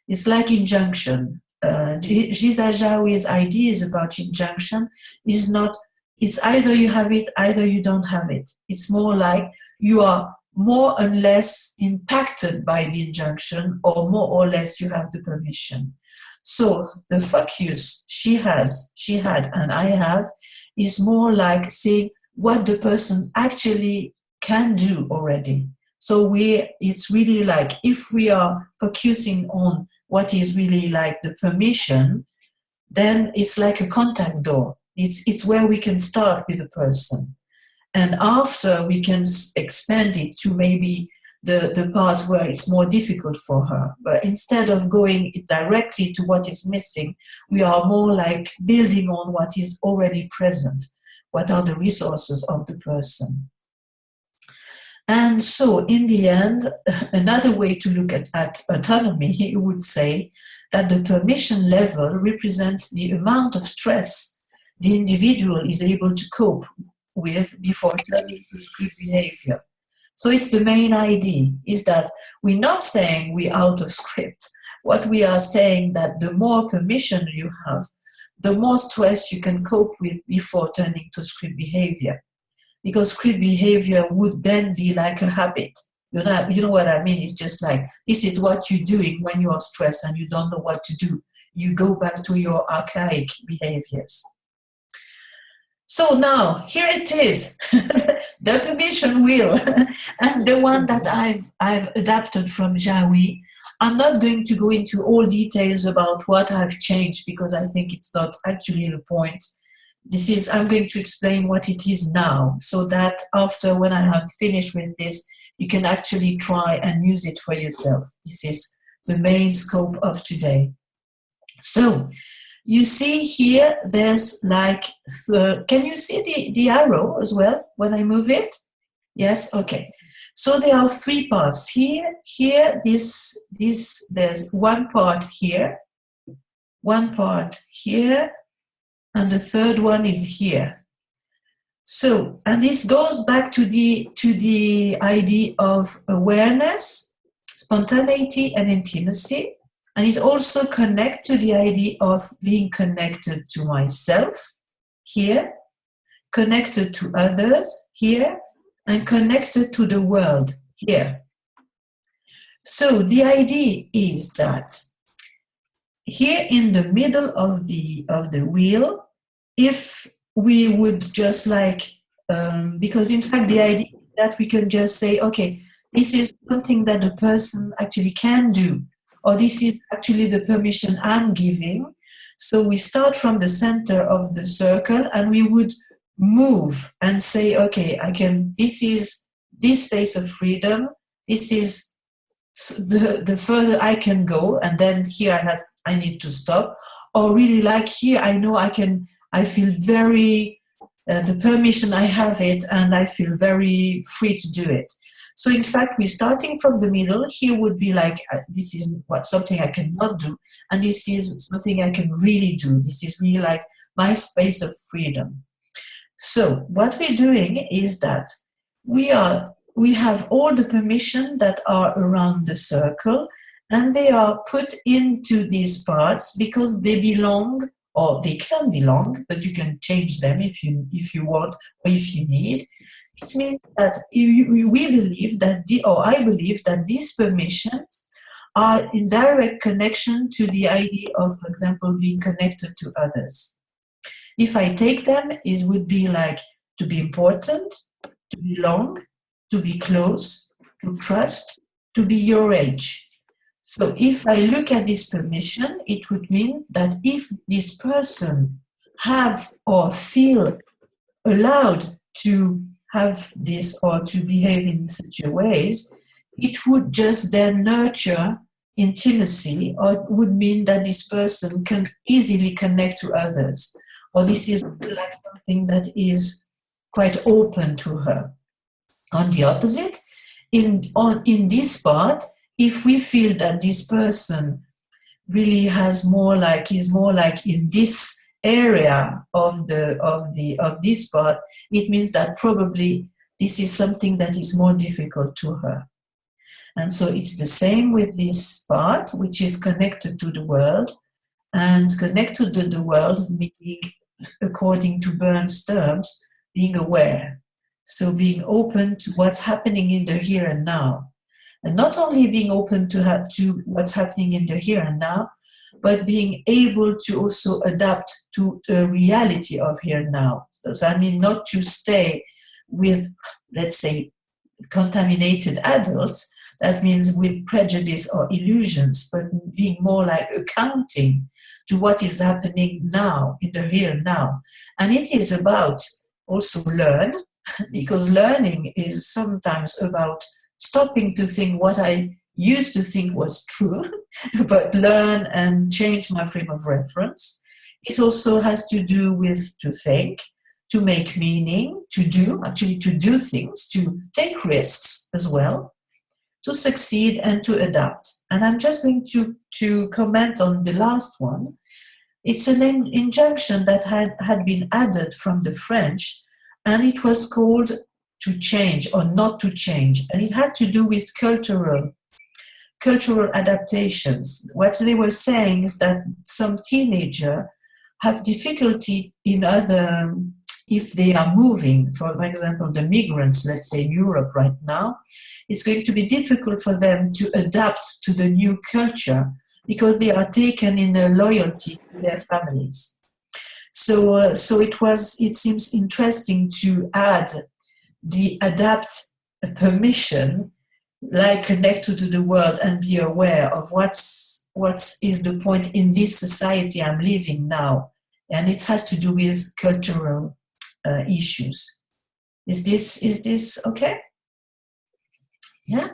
It's like injunction. Jaoui's ideas about injunction is not, it's either you have it, either you don't have it. It's more like you are more or less impacted by the injunction, or more or less you have the permission. So the focus she had and I have is more like seeing what the person actually can do already. So it's really like if we are focusing on what is really like the permission, then it's like a contact door. It's where we can start with the person. And after we can expand it to maybe the part where it's more difficult for her. But instead of going directly to what is missing, we are more like building on what is already present. What are the resources of the person? And so in the end, another way to look at autonomy, he would say that the permission level represents the amount of stress the individual is able to cope with before turning to script behavior. So it's the main idea, is that we're not saying we're out of script. What we are saying that the more permission you have, the more stress you can cope with before turning to script behavior. Because script behavior would then be like a habit. You know what I mean? It's just like, this is what you're doing when you are stressed and you don't know what to do. You go back to your archaic behaviors. So now, here it is, the permission wheel, and the one that I've adapted from Jaoui. I'm not going to go into all details about what I've changed, because I think it's not actually the point. I'm going to explain what it is now, so that after, when I have finished with this, you can actually try and use it for yourself. This is the main scope of today. So, you see here, there's like, can you see the arrow as well when I move it? Yes, okay. So there are three parts. Here, there's one part here, and the third one is here. So, and this goes back to the idea of awareness, spontaneity, and intimacy. And it also connects to the idea of being connected to myself here, connected to others here, and connected to the world here. So the idea is that here in the middle of the wheel, if we would just like, because in fact the idea is that we can just say, okay, this is something that the person actually can do, or this is actually the permission I'm giving. So we start from the center of the circle and we would move and say, okay, this is this space of freedom, this is the further I can go, and then here I need to stop. Or really like here, I know I feel very, the permission, I have it, and I feel very free to do it. So in fact, we're starting from the middle. Here would be like, this is something I cannot do, and this is something I can really do. This is really like my space of freedom. So what we're doing is that we have all the permission that are around the circle, and they are put into these parts because they belong, or they can belong, but you can change them if you want or if you need. It means that we believe that, I believe that these permissions are in direct connection to the idea of, for example, being connected to others. If I take them, it would be like to be important, to belong, to be close, to trust, to be your age. So if I look at this permission, it would mean that if this person have or feel allowed to have this or to behave in such a ways, it would just then nurture intimacy, or it would mean that this person can easily connect to others, or this is like something that is quite open to her. On the opposite, in this part, if we feel that this person really is more like in this area of this part, it means that probably this is something that is more difficult to her. And so it's the same with this part, which is connected to the world, and connected to the world meaning, according to Burns' terms, being aware. So being open to what's happening in the here and now. And not only being open to what's happening in the here and now, but being able to also adapt to the reality of here and now. So I mean, not to stay with, let's say, contaminated adults, that means with prejudice or illusions, but being more like accounting to what is happening now, in the here and now. And it is about also learn, because learning is sometimes about stopping to think what I used to think was true, but learn and change my frame of reference. It also has to do with to think, to make meaning, to do things, to take risks as well, to succeed and to adapt. And I'm just going to comment on the last one. It's an injunction that had been added from the French, and it was called to change or not to change. And it had to do with cultural adaptations. What they were saying is that some teenagers have difficulty in other, if they are moving, for example, the migrants, let's say in Europe right now, it's going to be difficult for them to adapt to the new culture because they are taken in a loyalty to their families. So it seems interesting to add the adapt permission, like connected to the world and be aware of what is the point in this society I'm living now. And it has to do with cultural issues. Is this okay? Yeah.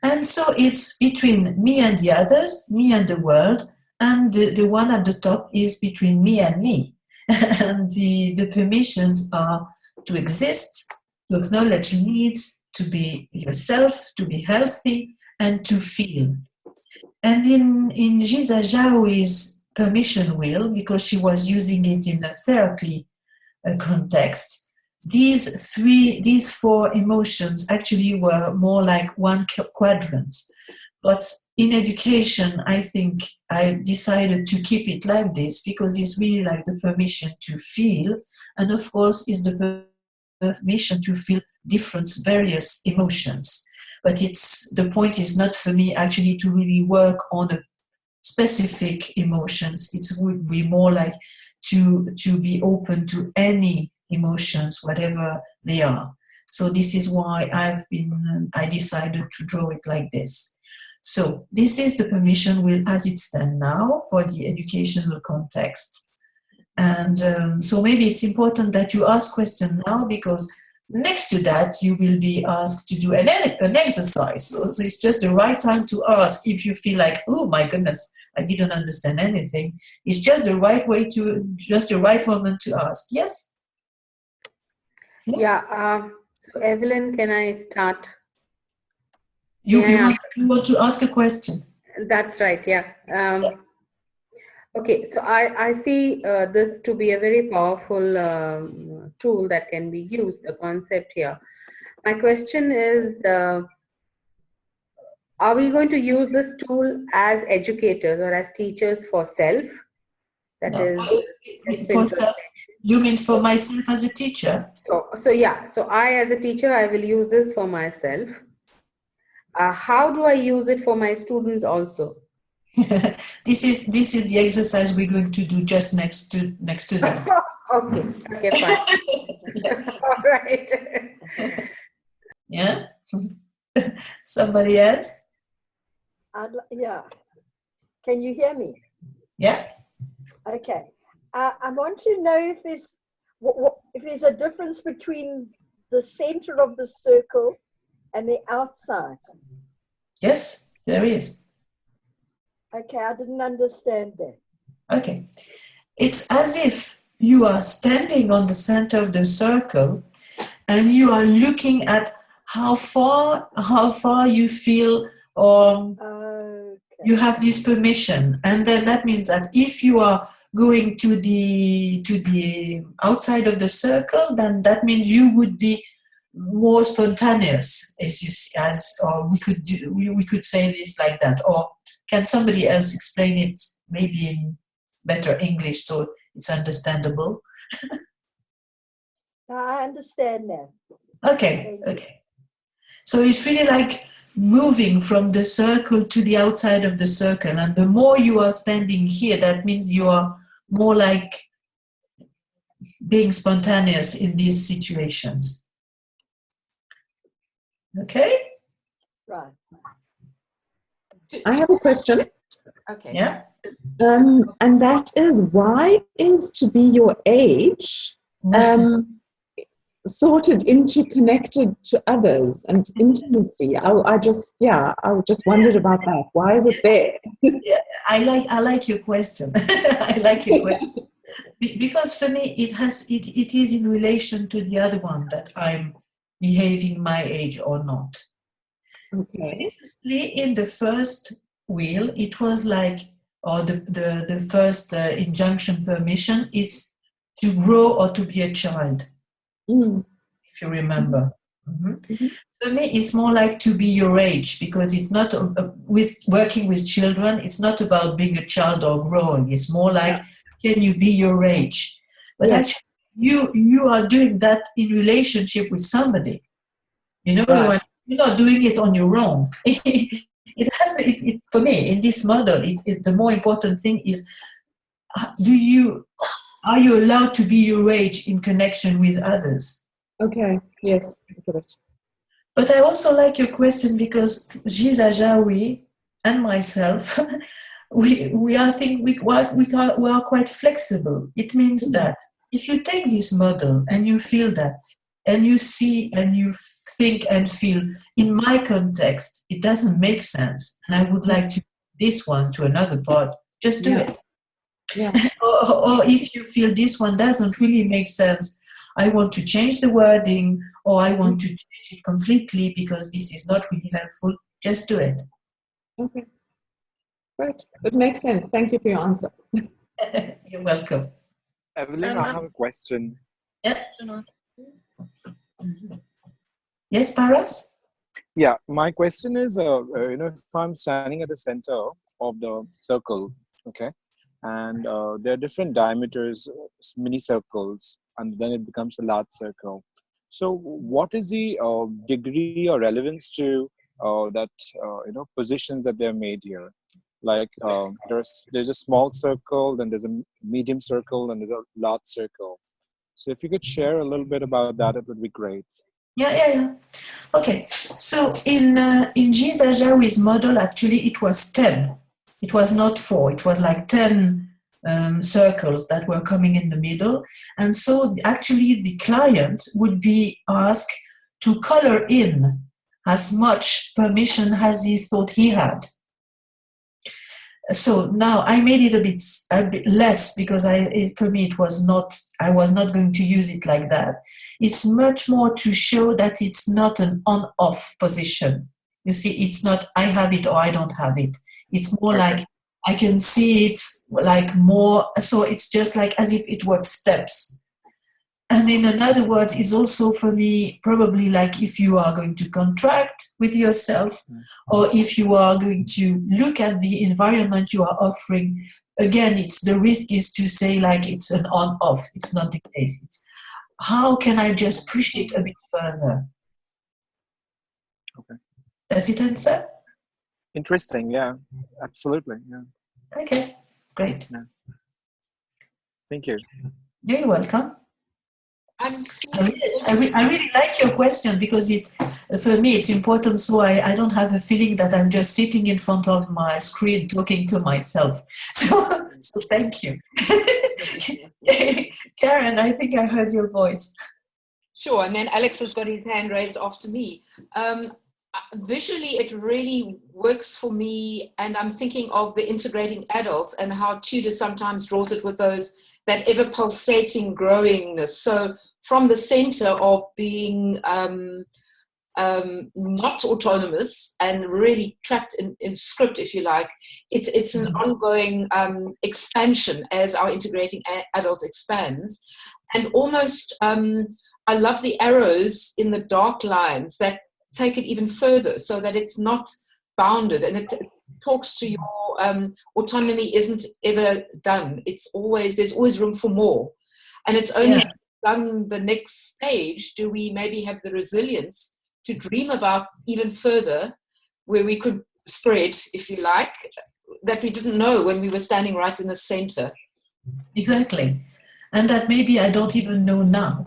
And so it's between me and the others, me and the world, and the one at the top is between me and me. And the permissions are to exist, to acknowledge needs, to be yourself, to be healthy, and to feel. And in Gisa Jaoui's permission wheel, because she was using it in a therapy context, these four emotions actually were more like one quadrant. But in education, I think I decided to keep it like this because it's really like the permission to feel And of course, is the permission to feel different, various emotions. But the point is not for me actually to really work on the specific emotions. It would be more like to be open to any emotions, whatever they are. So this is why I decided to draw it like this. So this is the permission as it stands now for the educational context. And so maybe it's important that you ask questions now, because next to that you will be asked to do an exercise. So it's just the right time to ask if you feel like, oh my goodness, I didn't understand anything. It's just the right moment to ask. Yes? Yeah. So Evelyne, can I start? You want to ask a question? That's right, yeah. Okay, so I see this to be a very powerful tool that can be used, the concept here. My question is, are we going to use this tool as educators or as teachers for self? That is for self. You mean for myself as a teacher? So yeah, so I as a teacher, I will use this for myself. How do I use it for my students also? This is the exercise we're going to do just next to that. Okay, fine. All right. Yeah. Somebody else? Yeah. Can you hear me? Yeah. Okay. I want to know if there's a difference between the center of the circle and the outside. Yes, there is. Okay, I didn't understand that. Okay. It's as if you are standing on the center of the circle and you are looking at how far you feel you have this permission. And then that means that if you are going to the outside of the circle, then that means you would be more spontaneous, or we could say this like that. Or can somebody else explain it maybe in better English so it's understandable? I understand now. Okay. So it's really like moving from the circle to the outside of the circle, and the more you are standing here, that means you are more like being spontaneous in these situations. Okay? Right. I have a question. Okay. Yeah. And that is, why is to be your age sorted into connected to others and intimacy? I just wondered about that. Why is it there? Yeah, I like your question. I like your question. Because for me it is in relation to the other one that I'm behaving my age or not. Okay. Previously, in the first wheel, it was like, or the first injunction permission is to grow or to be a child. If you remember. Mm-hmm. For me, it's more like to be your age, because it's not with working with children. It's not about being a child or growing. It's more like, can you be your age? But actually, you are doing that in relationship with somebody. You know, right. you're not doing it on your own. For me, in this model, the more important thing is, are you allowed to be your age in connection with others? Okay. Yes. But I also like your question, because Giza, Jaoui, and myself, we are quite flexible. It means that if you take this model and you feel that, and you see and you think and feel, in my context, it doesn't make sense, and I would like to this one to another part, just do it. Yeah. or if you feel this one doesn't really make sense, I want to change the wording, or I want to change it completely because this is not really helpful, just do it. Okay. Great. It makes sense. Thank you for your answer. You're welcome. Evelyne, I have a question. Yeah. Yes, Paras? Yeah, my question is, if I'm standing at the center of the circle, okay, and there are different diameters, mini circles and then it becomes a large circle. So what is the degree or relevance to that positions that they're made here? Like there's a small circle, then there's a medium circle, and there's a large circle. So if you could share a little bit about that, it would be great. Yeah. Okay. So in Jaoui's model, actually, it was 10. It was not 4. It was like 10 circles that were coming in the middle. And so actually the client would be asked to color in as much permission as he thought he had. So now I made it a bit less because for me I was not going to use it like that. It's much more to show that it's not an on-off position. You see, it's not I have it or I don't have it. It's more like I can see it like more. So it's just like as if it was steps. And in other words, it's also for me probably like if you are going to contract with yourself, or if you are going to look at the environment you are offering. Again, the risk is to say like it's an on-off. It's not the case. It's how can I just push it a bit further? Okay. Does it answer? Interesting. Yeah, absolutely. Yeah. Okay, great. Yeah. Thank you. You're welcome. I'm seeing. I really like your question because for me it's important, so I don't have a feeling that I'm just sitting in front of my screen talking to myself. So thank you. Karen, I think I heard your voice. Sure, and then Alex has got his hand raised after me. Visually, it really works for me, and I'm thinking of the integrating adult and how Tudor sometimes draws it with that ever pulsating growingness. So from the center of being not autonomous and really trapped in script, if you like, it's an ongoing expansion as our integrating adult expands. And almost, I love the arrows in the dark lines that take it even further so that it's not bounded, and it talks to your autonomy isn't ever done. There's always room for more. And it's only done the next stage do we maybe have the resilience to dream about even further where we could spread, if you like, that we didn't know when we were standing right in the center. Exactly. And that maybe I don't even know now.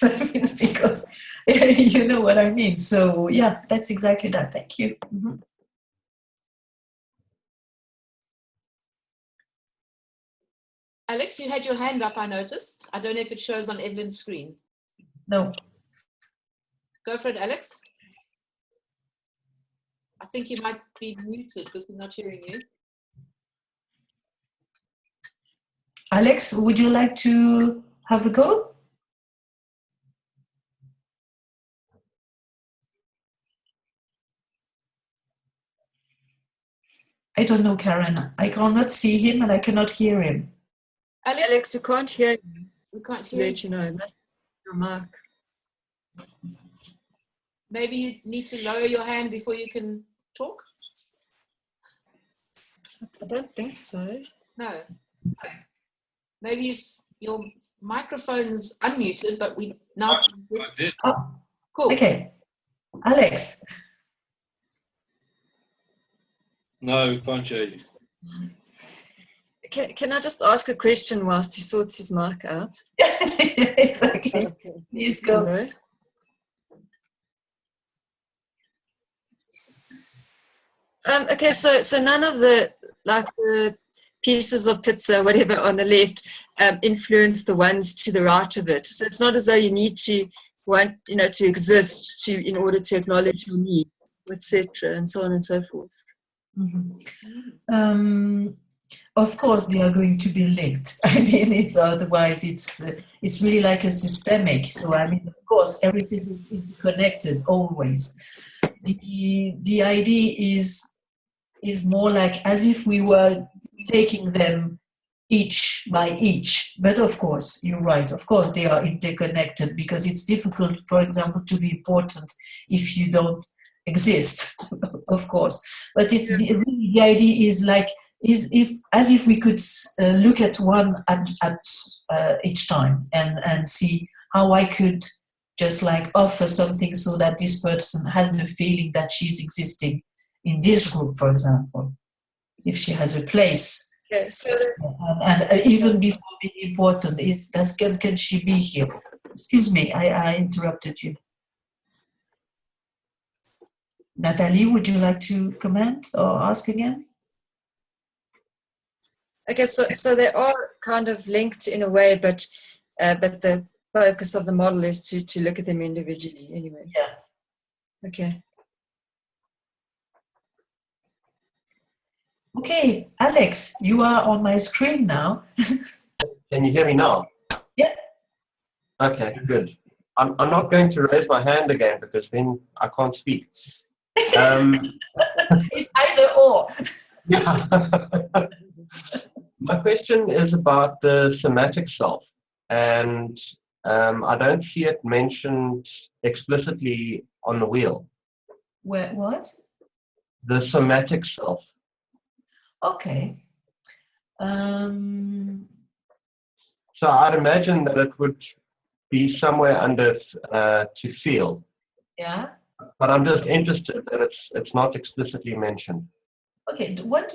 Because you know what I mean. So yeah, that's exactly that. Thank you. Mm-hmm. Alex, you had your hand up, I noticed. I don't know if it shows on Evelyne's screen. No. Go for it, Alex. I think you might be muted because we're not hearing you. Alex, would you like to have a go? I don't know, Karen. I cannot see him and I cannot hear him. Alex, we can't hear you. We can't Just to hear let you know. That's your mark. Maybe you need to lower your hand before you can talk? I don't think so. No. Okay. Maybe your microphone's unmuted, but we now. I did. Oh, cool. Okay. Alex. No, we can't hear you. Can I just ask a question whilst he sorts his mic out? Exactly. Okay. Please go. Hello? Okay, so none of the pieces of pizza, whatever, on the left influence the ones to the right of it. So it's not as though you need to to exist in order to acknowledge your need, etc., and so on and so forth. Mm-hmm. Of course, they are going to be linked. I mean, it's really like a systemic. So I mean, of course, everything is connected always. The idea is more like as if we were taking them each by each. But of course, you're right. Of course, they are interconnected because it's difficult, for example, to be important if you don't exist, of course. But the idea is like is if we could look at one at each time and see how I could just like offer something so that this person has the feeling that she's existing in this group, for example, if she has a place. Okay, so And even before being important, can she be here? Excuse me, I interrupted you. Natalie, would you like to comment or ask again? okay, so they are kind of linked in a way, but the focus of the model is to look at them individually anyway. Yeah. Okay. Okay, Alex, you are on my screen now. Can you hear me now? Yeah. Okay, good. I'm not going to raise my hand again because then I can't speak. It's either or. Yeah. My question is about the somatic self, and I don't see it mentioned explicitly on the wheel. Where, what? The somatic self. Okay. So I'd imagine that it would be somewhere under to feel. Yeah. But I'm just interested that it's not explicitly mentioned. Okay. What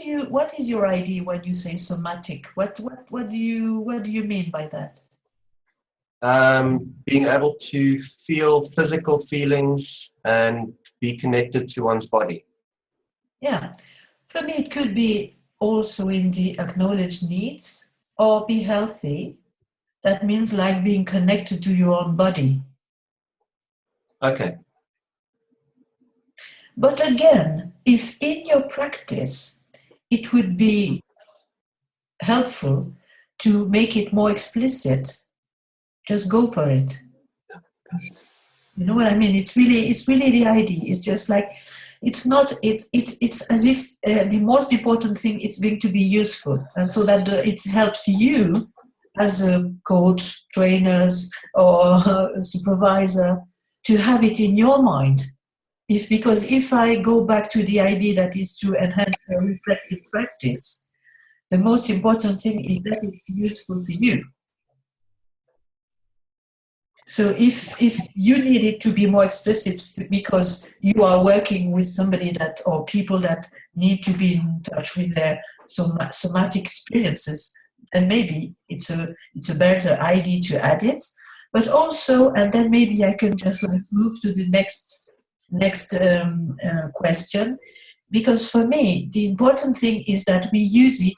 is your idea when you say somatic? What do you mean by that? Being able to feel physical feelings and be connected to one's body. Yeah. For me, it could be also in the acknowledged needs or be healthy. That means like being connected to your own body. Okay. But again, if in your practice it would be helpful to make it more explicit, just go for it. You know what I mean? It's really the idea. It's just like it's as if the most important thing is going to be useful, and so that it helps you as a coach, trainers, or a supervisor to have it in your mind. Because if I go back to the idea that is to enhance a reflective practice, the most important thing is that it's useful for you. So if you need it to be more explicit because you are working with somebody or people that need to be in touch with their somatic experiences, then maybe it's a better idea to add it. But also, and then maybe I can just like move to the next question, because for me the important thing is that we use it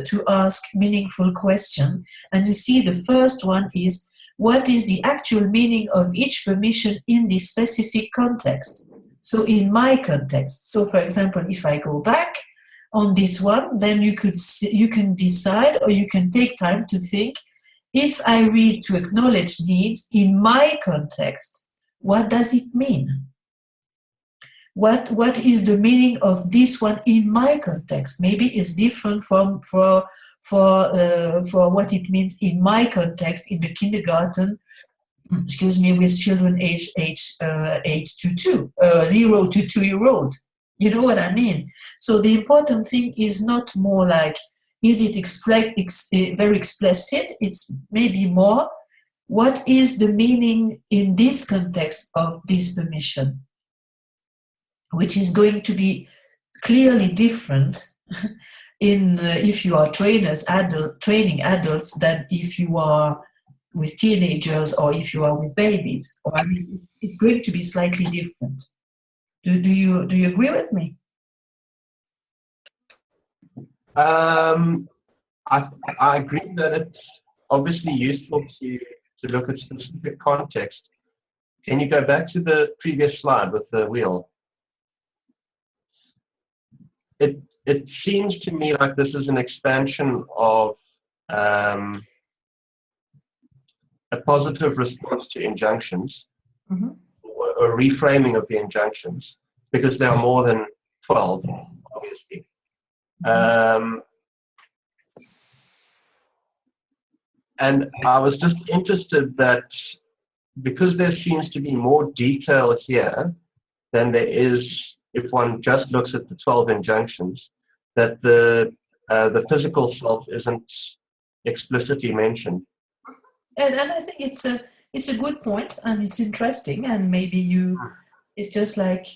to ask meaningful questions. And you see, the first one is, what is the actual meaning of each permission in this specific context? So in my context, so for example, if I go back on this one, then you can decide, or you can take time to think, if I read to acknowledge needs in my context, what does it mean? What is the meaning of this one in my context? Maybe it's different for what it means in my context in the kindergarten, with children aged 0 to 2 year old. You know what I mean? So the important thing is not more like, is it very explicit? It's maybe more, what is the meaning in this context of this permission? Which is going to be clearly different if you are training adults than if you are with teenagers or if you are with babies. Or, I mean, it's going to be slightly different. Do you agree with me? I agree that it's obviously useful to look at specific context. Can you go back to the previous slide with the wheel? It seems to me like this is an expansion of a positive response to injunctions, Mm-hmm. or a reframing of the injunctions, because there are more than 12, obviously. And I was just interested that because there seems to be more detail here than there is if one just looks at the 12 injunctions, that the physical self isn't explicitly mentioned. And I think it's a good point, and it's interesting, and maybe it's just like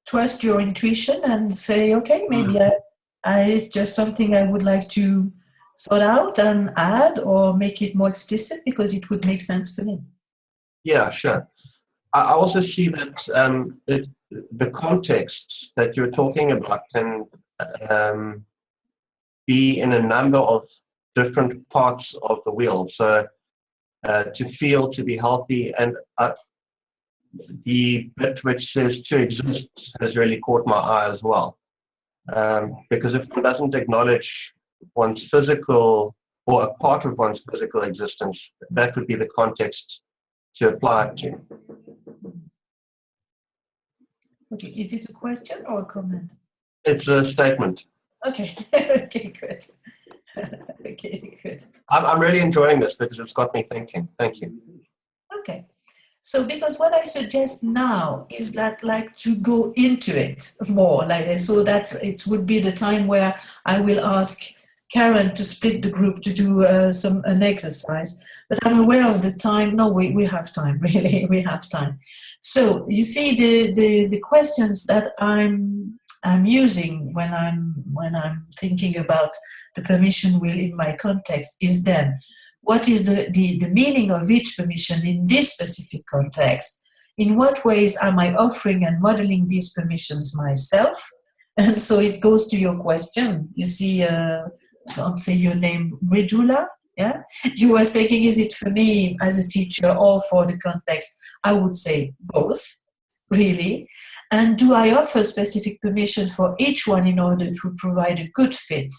trust your intuition and say, okay, maybe it's just something I would like to sort out and add or make it more explicit because it would make sense for me. Yeah, sure. I also see that the context that you're talking about can be in a number of different parts of the wheel. So to feel, to be healthy, and the bit which says to exist has really caught my eye as well. Because if one doesn't acknowledge one's physical or a part of one's physical existence, that would be the context to apply it to. Okay, is it a question or a comment? It's a statement. Okay, okay, good. Okay, good. I'm really enjoying this because it's got me thinking. Thank you. Okay. So because what I suggest now is that like to go into it more, like so that it would be the time where I will ask Karen to split the group to do an exercise. But I'm aware of the time. No, we have time, really, we have time. So you see the questions that I'm using when I'm thinking about the permission wheel in my context is then, what is the meaning of each permission in this specific context? In what ways am I offering and modeling these permissions myself? And so it goes to your question. You see, don't say your name, Mridula. Yeah, you were thinking, is it for me as a teacher or for the context? I would say both, really. And do I offer specific permission for each one in order to provide a good fit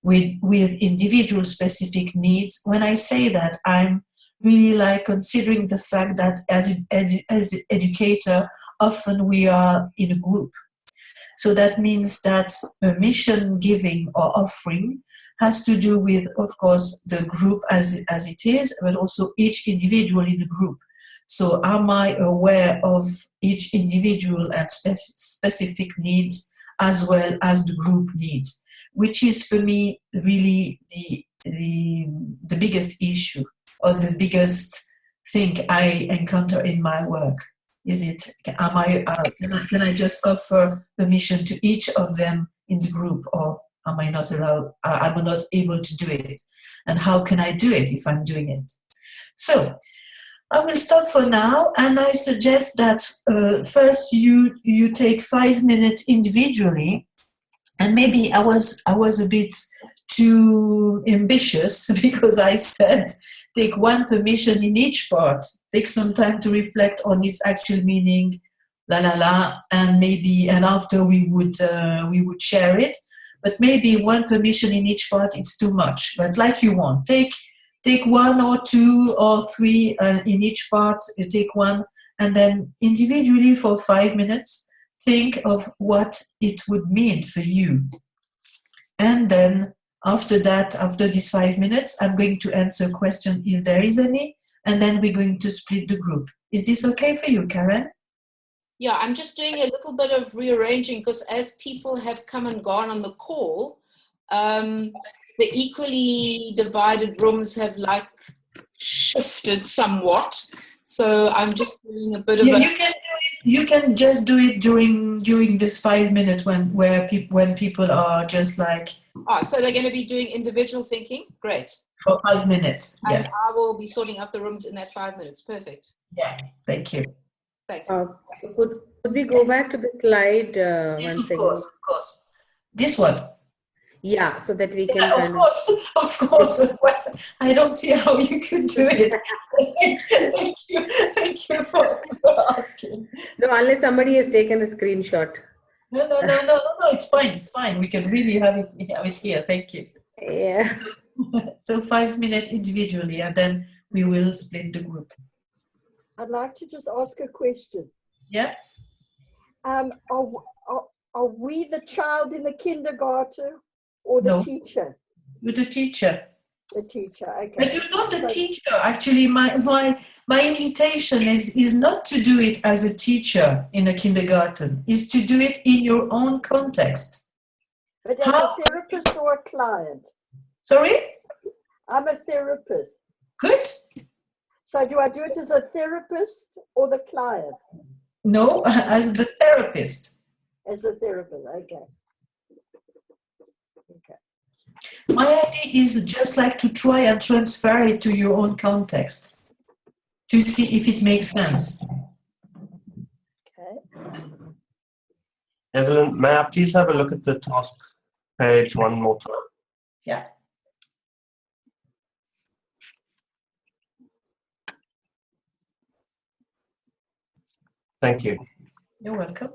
with individual specific needs? When I say that, I'm really like considering the fact that as an educator, often we are in a group. So that means that permission giving or offering has to do with, of course, the group as it is, but also each individual in the group. So am I aware of each individual and specific needs as well as the group needs, which is for me really the biggest issue or the biggest thing I encounter in my work. Is it, can I just offer permission to each of them in the group, or am I not allowed, I'm not able to do it? And how can I do it if I'm doing it? So I will stop for now, and I suggest that first you take 5 minutes individually, and maybe I was a bit too ambitious because I said take one permission in each part, take some time to reflect on its actual meaning, and after we would share it. But maybe one permission in each part, it's too much. But like you want, take one or two or three in each part. You take one, and then individually for 5 minutes, think of what it would mean for you. And then after that, after these 5 minutes, I'm going to answer a question if there is any, and then we're going to split the group. Is this okay for you, Karen? Yeah, I'm just doing a little bit of rearranging because as people have come and gone on the call, the equally divided rooms have like shifted somewhat. So I'm just doing a bit of You can just do it during this 5 minutes when people are just like. Oh, so they're going to be doing individual thinking? Great. For 5 minutes. And yeah. I will be sorting out the rooms in that 5 minutes. Perfect. Yeah, thank you. Thanks. So could we go back to the slide Yes, once of course. This one. Yeah, so that we can. Yeah, of course. I don't see how you could do it. Thank you for asking. No, unless somebody has taken a screenshot. No, it's fine. We can really have it here. Thank you. Yeah. So 5 minutes individually, and then we will split the group. I'd like to just ask a question. Yeah. Are we the child in the kindergarten or the teacher? You're the teacher. The teacher, okay. But you're not the teacher. Actually, my invitation is not to do it as a teacher in a kindergarten. Is to do it in your own context. But as a therapist or a client? Sorry? I'm a therapist. Good. So do I do it as a therapist or the client? No, as the therapist. As a therapist, okay. Okay. My idea is just like to try and transfer it to your own context to see if it makes sense. Okay. Evelyne, may I please have a look at the task page one more time? Yeah. Thank you. You're welcome.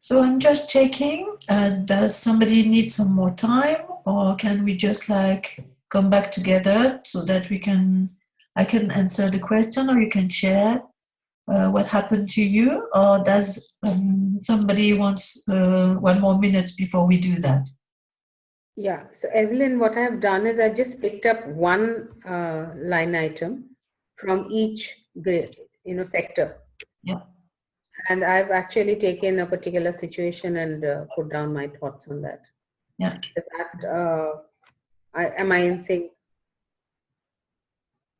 So I'm just checking, does somebody need some more time, or can we just like come back together so that I can answer the question, or you can share what happened to you, or does somebody wants 1 more minute before we do that? Yeah, so Evelyne, what I've done is I've just picked up one line item from each sector. Yeah. And I've actually taken a particular situation and put down my thoughts on that. Yeah. Is that, am I in sync?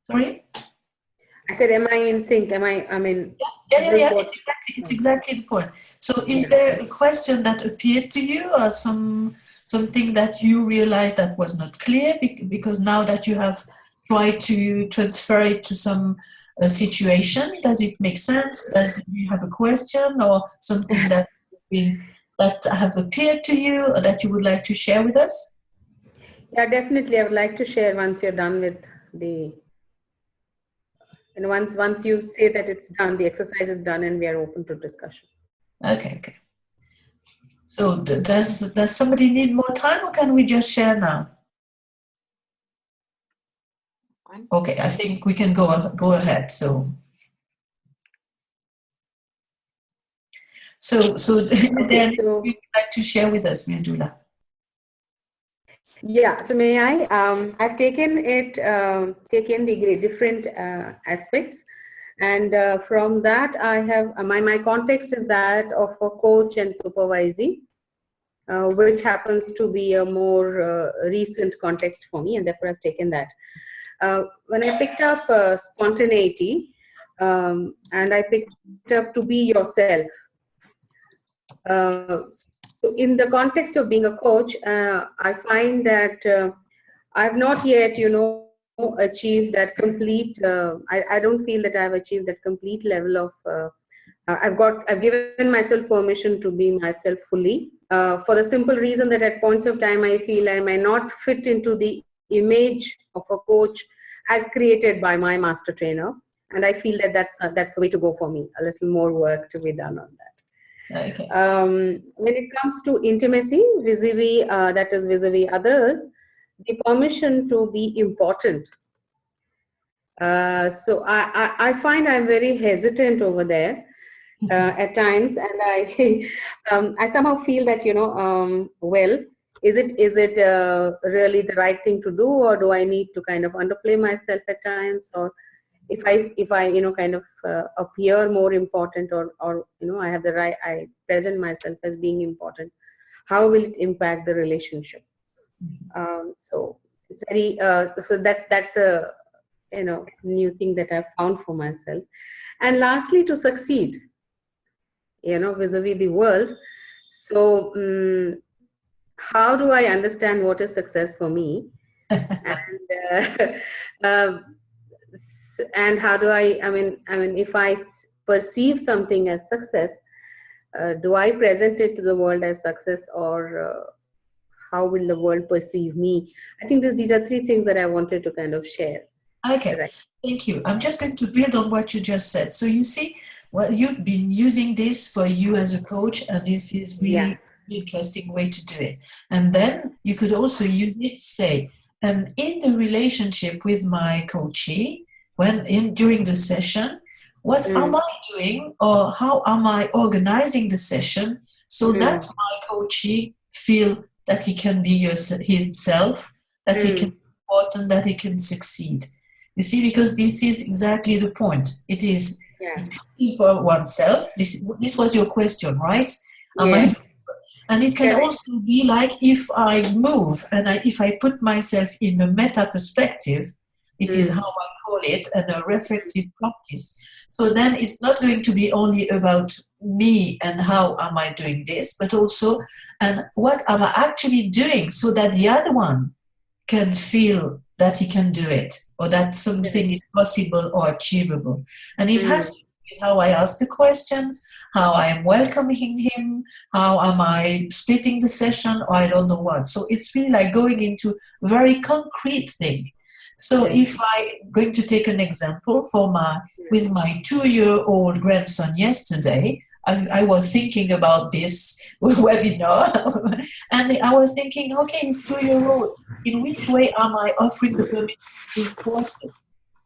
Sorry? I said, am I in sync? I mean... Yeah. It's exactly the point. So is there a question that appeared to you, or something that you realized that was not clear? Because now that you have tried to transfer it to some situation, does it make sense? Does you have a question or something that have appeared to you, or that you would like to share with us? Yeah, definitely. I would like to share once you're done with the... And once you say that it's done, the exercise is done, and we are open to discussion. Okay. So does somebody need more time, or can we just share now? Okay, I think we can go ahead. So you'd like to share with us, Mirjula? Yeah, so may I? I've taken the different aspects, and from that I have my context is that of a coach and supervisee, which happens to be a more recent context for me, and therefore I've taken that. When I picked up spontaneity, and I picked up to be yourself. So in the context of being a coach, I find that I've not yet, achieved that complete. I don't feel that I've achieved that complete level of. I've given myself permission to be myself fully. For the simple reason that at points of time I feel I may not fit into the image of a coach as created by my master trainer, and I feel that that's the way to go for me. A little more work to be done on that. Okay. When it comes to intimacy, vis-a-vis others, the permission to be important. So I find I'm very hesitant over there at times, and I somehow feel that well, is it really the right thing to do, or do I need to kind of underplay myself at times, or if I kind of appear more important, or I have the right, I present myself as being important, how will it impact the relationship? So it's very so that's a new thing that I've found for myself. And lastly, to succeed vis-a-vis the world. So how do I understand what is success for me? And how do I mean, if I perceive something as success, do I present it to the world as success, or how will the world perceive me? I think these are three things that I wanted to kind of share. Okay, thank you. I'm just going to build on what you just said. So you see, well, you've been using this for you as a coach, and this is really interesting way to do it. And then you could also use it, say, in the relationship with my coachee, during the session, what am I doing, or how am I organizing the session so that my coachee feel that he can be himself, that he can be important, that he can succeed. You see, because this is exactly the point. It is for oneself. This was your question, right? And it can also be like, if I move and if I put myself in a meta perspective, this is how I call it, and a reflective practice. So then it's not going to be only about me and how am I doing this, but also, and what am I actually doing so that the other one can feel that he can do it, or that something is possible or achievable. And it has to do with how I ask the questions, how I am welcoming him, how am I splitting the session, or I don't know what. So it's really like going into a very concrete thing. So if I'm going to take an example with my 2-year-old grandson yesterday, I was thinking about this webinar, and I was thinking, okay, it's 2-year-old. In which way am I offering the permission to be important?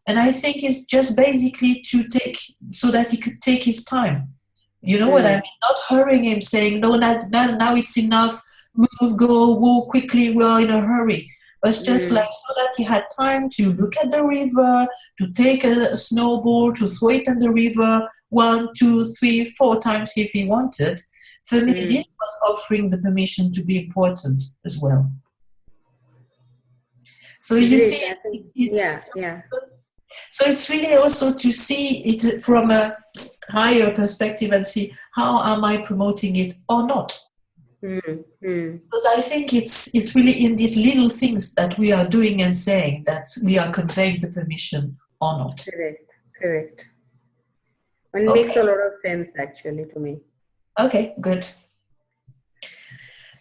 And I think it's just basically to take, so that he could take his time. You know what I mean? Not hurrying him, saying, no, now it's enough, move, go, walk quickly, we are in a hurry. But it's just like, so that he had time to look at the river, to take a snowball, to throw it in the river 1, 2, 3, 4 times if he wanted. For me, this was offering the permission to be important as well. So you see, so it's really also to see it from a higher perspective and see how am I promoting it or not. Because I think it's really in these little things that we are doing and saying that we are conveying the permission or not. Correct. And it makes a lot of sense actually to me. Okay, good.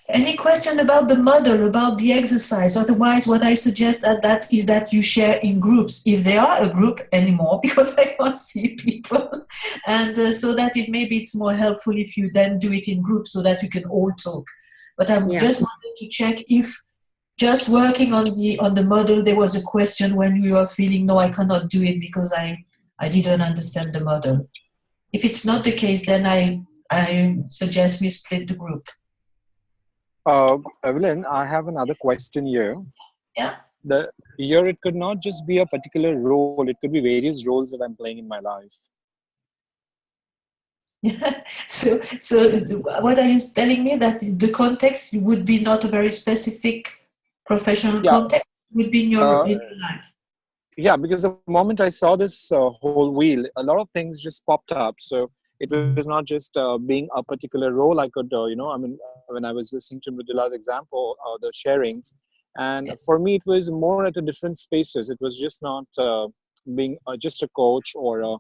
Any question about the model, about the exercise? Otherwise, what I suggest at that is that you share in groups, if there are a group anymore, because I can't see people. And so that it's more helpful if you then do it in groups so that you can all talk. But I just wanted to check if just working on the model, there was a question when you are feeling, no, I cannot do it because I didn't understand the model. If it's not the case, then I suggest we split the group. Evelyne, I have another question here. Yeah. Here it could not just be a particular role, it could be various roles that I'm playing in my life. So what are you telling me, that the context would be not a very specific professional context, would be in your life? Yeah, because the moment I saw this whole wheel, a lot of things just popped up. So it was not just being a particular role. I could, when I was listening to Mridula's example, the sharings, and for me, it was more at a different spaces. It was just not being just a coach or a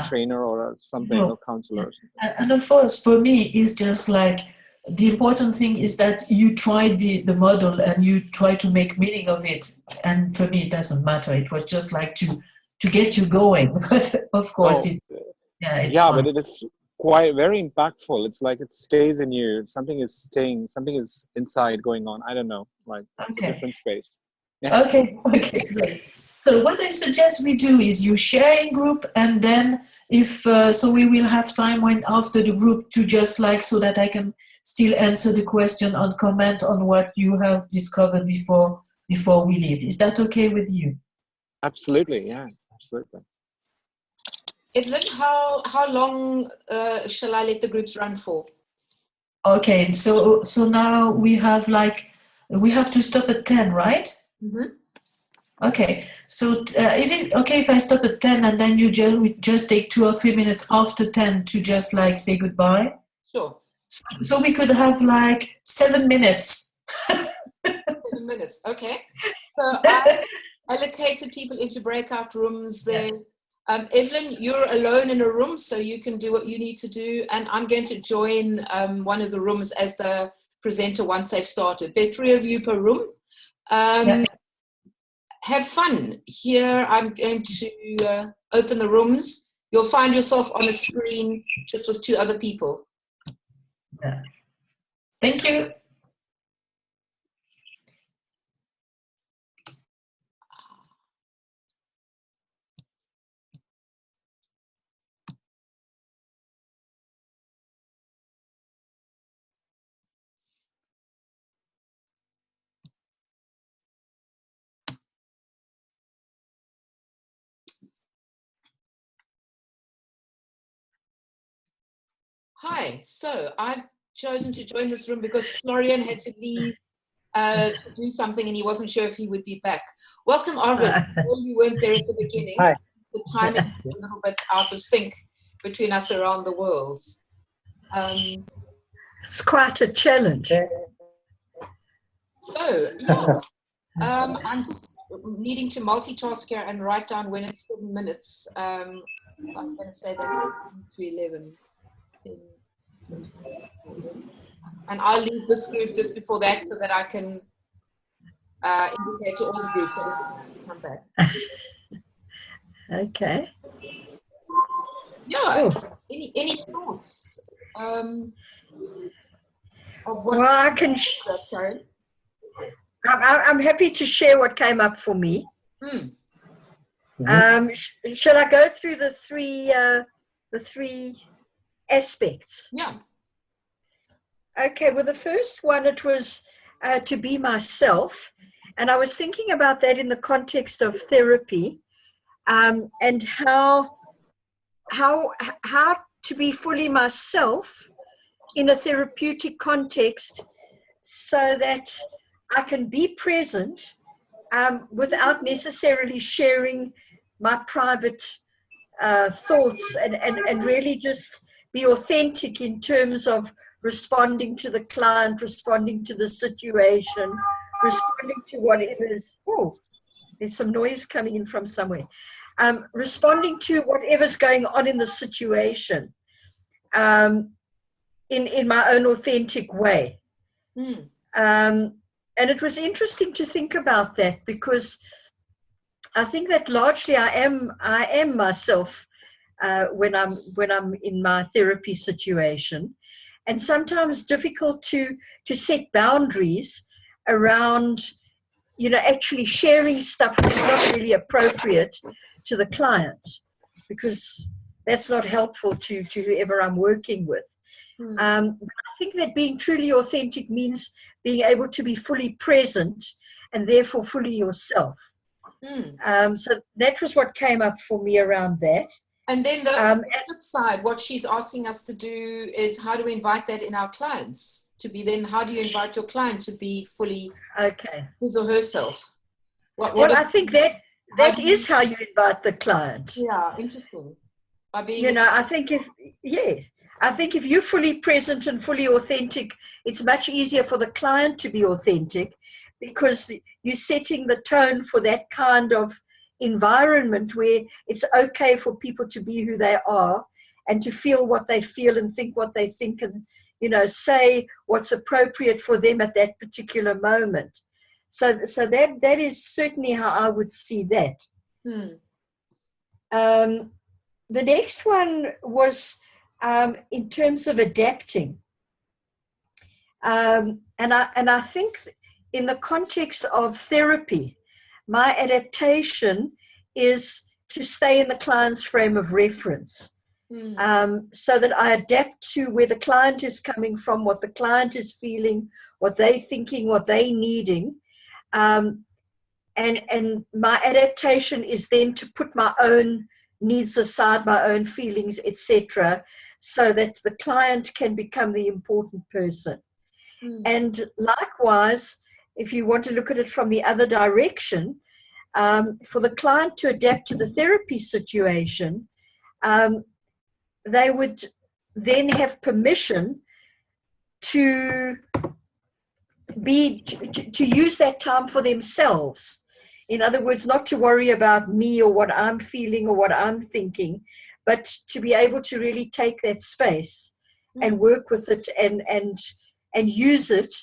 trainer or something, or counselor. And of course, for me, it's just like, the important thing is that you try the model and you try to make meaning of it. And for me, it doesn't matter. It was just like to get you going. But of course, but it is quite very impactful. It's like it stays in you. Something is staying. Something is inside going on. I don't know. Like it's a different space. Yeah. Okay, great. So what I suggest we do is you share in group, and then if so, we will have time when after the group to just like, so that I can still answer the question and comment on what you have discovered before we leave. Is that okay with you? Absolutely, yeah, absolutely. Evelyne, how long shall I let the groups run for? Okay, so now we have to stop at 10, right? Mm-hmm. Okay, so if it's okay if I stop at 10 and then we just take 2 or 3 minutes after 10 to just like say goodbye? Sure. So we could have like 7 minutes. 7 minutes, okay. So I allocated people into breakout rooms there. Evelyne, you're alone in a room, so you can do what you need to do. And I'm going to join one of the rooms as the presenter once they've started. There are 3 of you per room. Have fun. Here I'm going to open the rooms. You'll find yourself on a screen just with 2 other people. Yeah. Thank you. Hi, so I've chosen to join this room because Florian had to leave to do something and he wasn't sure if he would be back. Welcome, Arvid. You weren't there at the beginning. Hi. The timing is a little bit out of sync between us around the world. It's quite a challenge. So, yeah, I'm just needing to multitask here and write down when it's 7 minutes. I was going to say that 10 to 11. And I'll leave this group just before that so that I can indicate to all the groups that it's time to come back. Okay. Yeah. Any thoughts of what? Well, I can. Sorry. I'm happy to share what came up for me. Mm. Shall I go through the three aspects? Yeah. Okay. Well, the first one, it was to be myself, and I was thinking about that in the context of therapy, and how to be fully myself in a therapeutic context, so that I can be present without necessarily sharing my private thoughts, and really just be authentic in terms of responding to the client, responding to the situation, responding to whatever is. Oh, there's some noise coming in from somewhere. Responding to whatever's going on in the situation in my own authentic way. And it was interesting to think about that, because I think that largely I am myself when I'm in my therapy situation, and sometimes difficult to set boundaries around, actually sharing stuff which is not really appropriate to the client, because that's not helpful to whoever I'm working with. I think that being truly authentic means being able to be fully present and therefore fully yourself. So that was what came up for me around that. And then the flip side, what she's asking us to do is, how do we invite that in our clients to be them? How do you invite your client to be fully his or herself? Well, I think that is how you invite the client. Yeah, interesting. By being, I think if you're fully present and fully authentic, it's much easier for the client to be authentic, because you're setting the tone for that kind of environment where it's okay for people to be who they are and to feel what they feel and think what they think, and say what's appropriate for them at that particular moment. So that is certainly how I would see that. The next one was in terms of adapting, and I think in the context of therapy, my adaptation is to stay in the client's frame of reference, so that I adapt to where the client is coming from, what the client is feeling, what they're thinking, what they're needing. And my adaptation is then to put my own needs aside, my own feelings, etc., so that the client can become the important person. And likewise, if you want to look at it from the other direction, for the client to adapt to the therapy situation, they would then have permission to use that time for themselves. In other words, not to worry about me or what I'm feeling or what I'm thinking, but to be able to really take that space and work with it and use it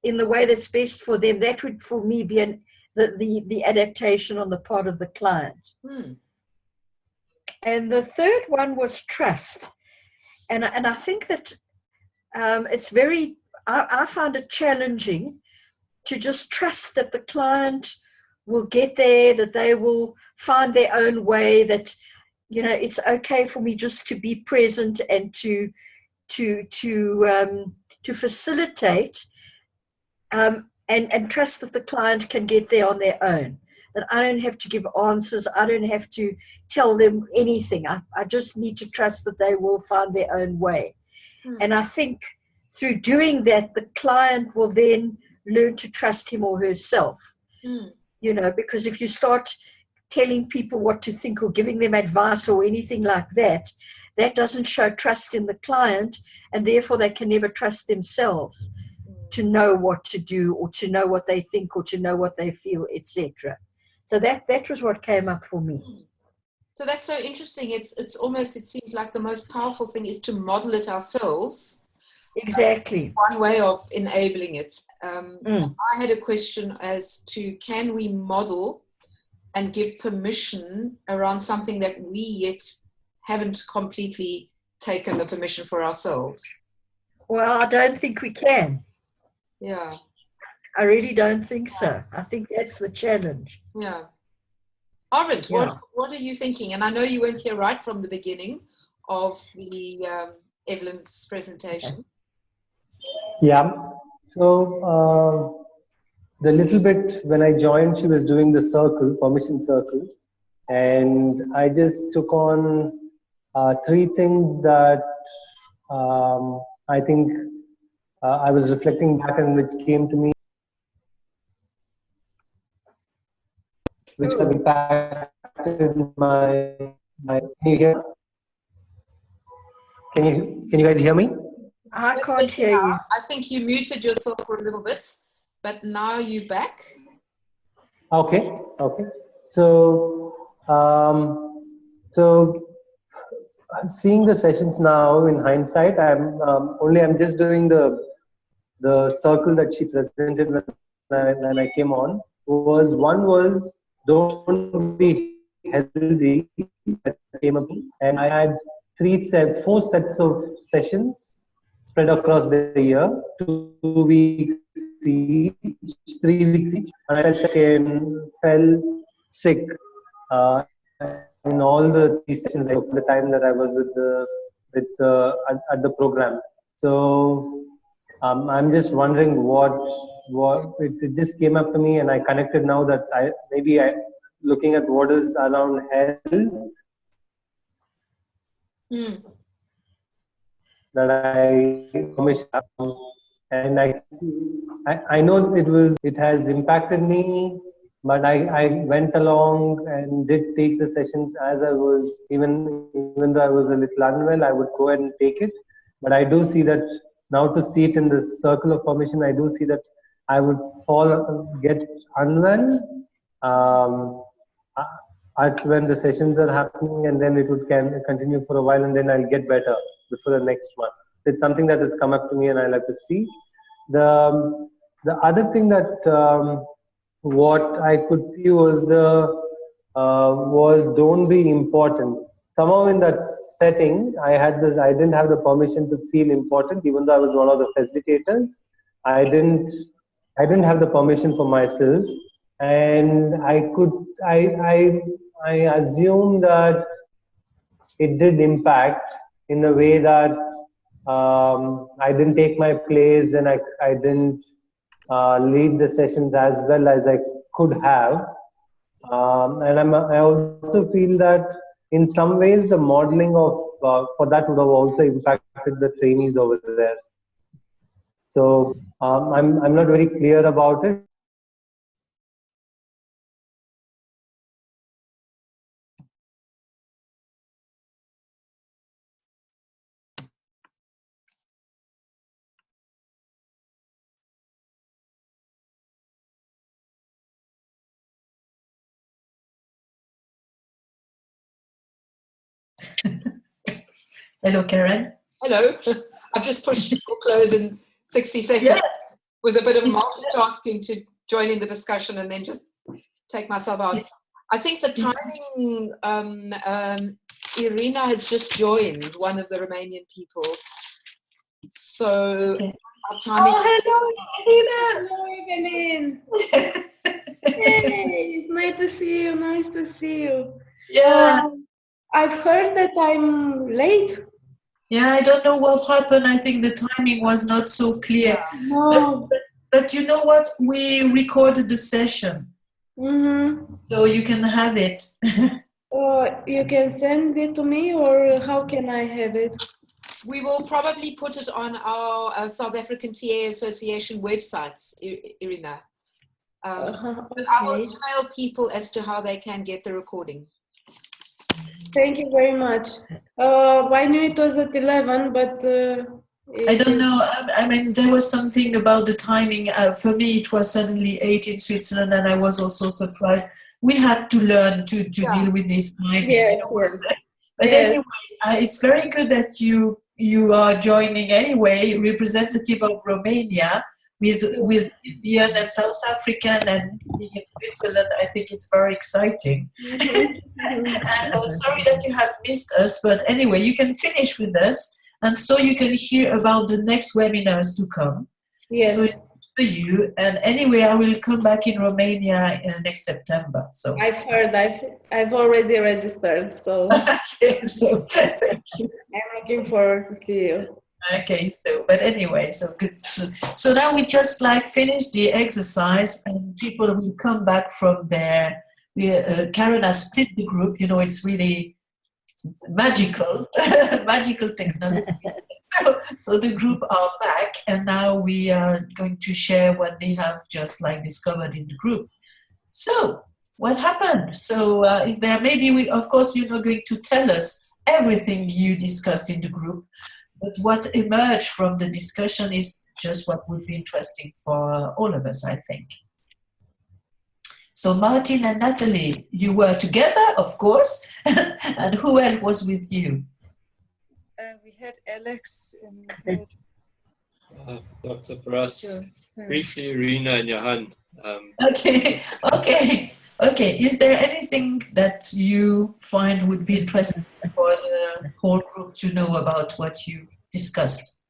in the way that's best for them. That would, for me, be the adaptation on the part of the client. And the third one was trust. And I think that it's very, I found it challenging to just trust that the client will get there, that they will find their own way, that, it's okay for me just to be present and to facilitate, and trust that the client can get there on their own, that I don't have to give answers, I don't have to tell them anything. I just need to trust that they will find their own way. And I think through doing that, the client will then learn to trust him or herself. Because if you start telling people what to think or giving them advice or anything like that, that doesn't show trust in the client, and therefore they can never trust themselves to know what to do, or to know what they think, or to know what they feel, etc. So that was what came up for me. So that's so interesting. It's almost, it seems like the most powerful thing is to model it ourselves. Exactly. One way of enabling it. I had a question as to, can we model and give permission around something that we yet haven't completely taken the permission for ourselves. Well, I don't think we can. Yeah. I really don't think so. I think that's the challenge. Yeah. Arvind, what are you thinking? And I know you weren't here right from the beginning of the Evelyne's presentation. Yeah. So the little bit when I joined, she was doing the circle, permission circle, and I just took on 3 things that I think I was reflecting back and which came to me, which have impacted my. Can you hear? Can you guys hear me? I can't hear you. I think you muted yourself for a little bit, but now you're back. Okay. Okay. So so seeing the sessions now in hindsight, I'm just doing the circle that she presented when I came on. One was don't be healthy, that came up, and I had 4 sets of sessions spread across the year, 2 weeks each, 3 weeks each, and I fell sick in all the 3 sessions at the time that I was at the program. So I'm just wondering what it just came up to me, and I connected now that looking at what is around health. That I commissioned, and I know it has impacted me, but I went along and did take the sessions as I was, even though I was a little unwell, I would go ahead and take it. But I do see that now, to see it in the circle of permission, I do see that I would get unwell when the sessions are happening, and then it would continue for a while, and then I'll get better before the next one. It's something that has come up to me, and I like to see. The other thing that what I could see was don't be important. Somehow in that setting, I didn't have the permission to feel important, even though I was one of the facilitators. I didn't have the permission for myself, and I assume that it did impact in a way that I didn't take my place, then I didn't lead the sessions as well as I could have. And I also feel that in some ways the modeling for that would have also impacted the trainees over there. So I'm not very clear about it. Hello, Karen. Hello. I've just pushed close in 60 seconds. Yeah. It was a bit of multitasking to join in the discussion and then just take myself out. Yeah. I think the timing, Irina has just joined, one of the Romanian people. So okay. Our timing. Oh, hello, Evelyne. Hey, it's nice to see you. Nice to see you. Yeah. I've heard that I'm late. Yeah, I don't know what happened. I think the timing was not so clear. No. But you know what? We recorded the session. Mm-hmm. So you can have it. You can send it to me, or how can I have it? We will probably put it on our South African TA Association websites, Irina. But I will email people as to how they can get the recording. Thank you very much. I knew it was at 11, but... I don't know. I mean, there was something about the timing. For me, it was suddenly 8 in Switzerland, and I was also surprised. We have to learn to deal with this timing. Yes, But anyway, it's very good that you are joining anyway, representative of Romania. with Indian and South African and being in Switzerland, I think it's very exciting. And sorry that you have missed us, but anyway, you can finish with us, and so you can hear about the next webinars to come. Yes. So it's for you. And anyway, I will come back in Romania next September. So I've heard. I've already registered. So okay, so thank you. I'm looking forward to see you. Okay, so but anyway, so good. So now we just like finish the exercise, and people will come back from there. Karen has split the group. You know, it's really magical, magical technology. So the group are back, and now we are going to share what they have just like discovered in the group. So what happened? So is there maybe of course you're not going to tell us everything you discussed in the group, but what emerged from the discussion is just what would be interesting for all of us, I think. So Martin and Natalie, you were together, of course, and who else was with you? We had Alex and Dr. Paras, briefly Rena and Johan. Okay. Is there anything that you find would be interesting for the whole group to know about what you discussed?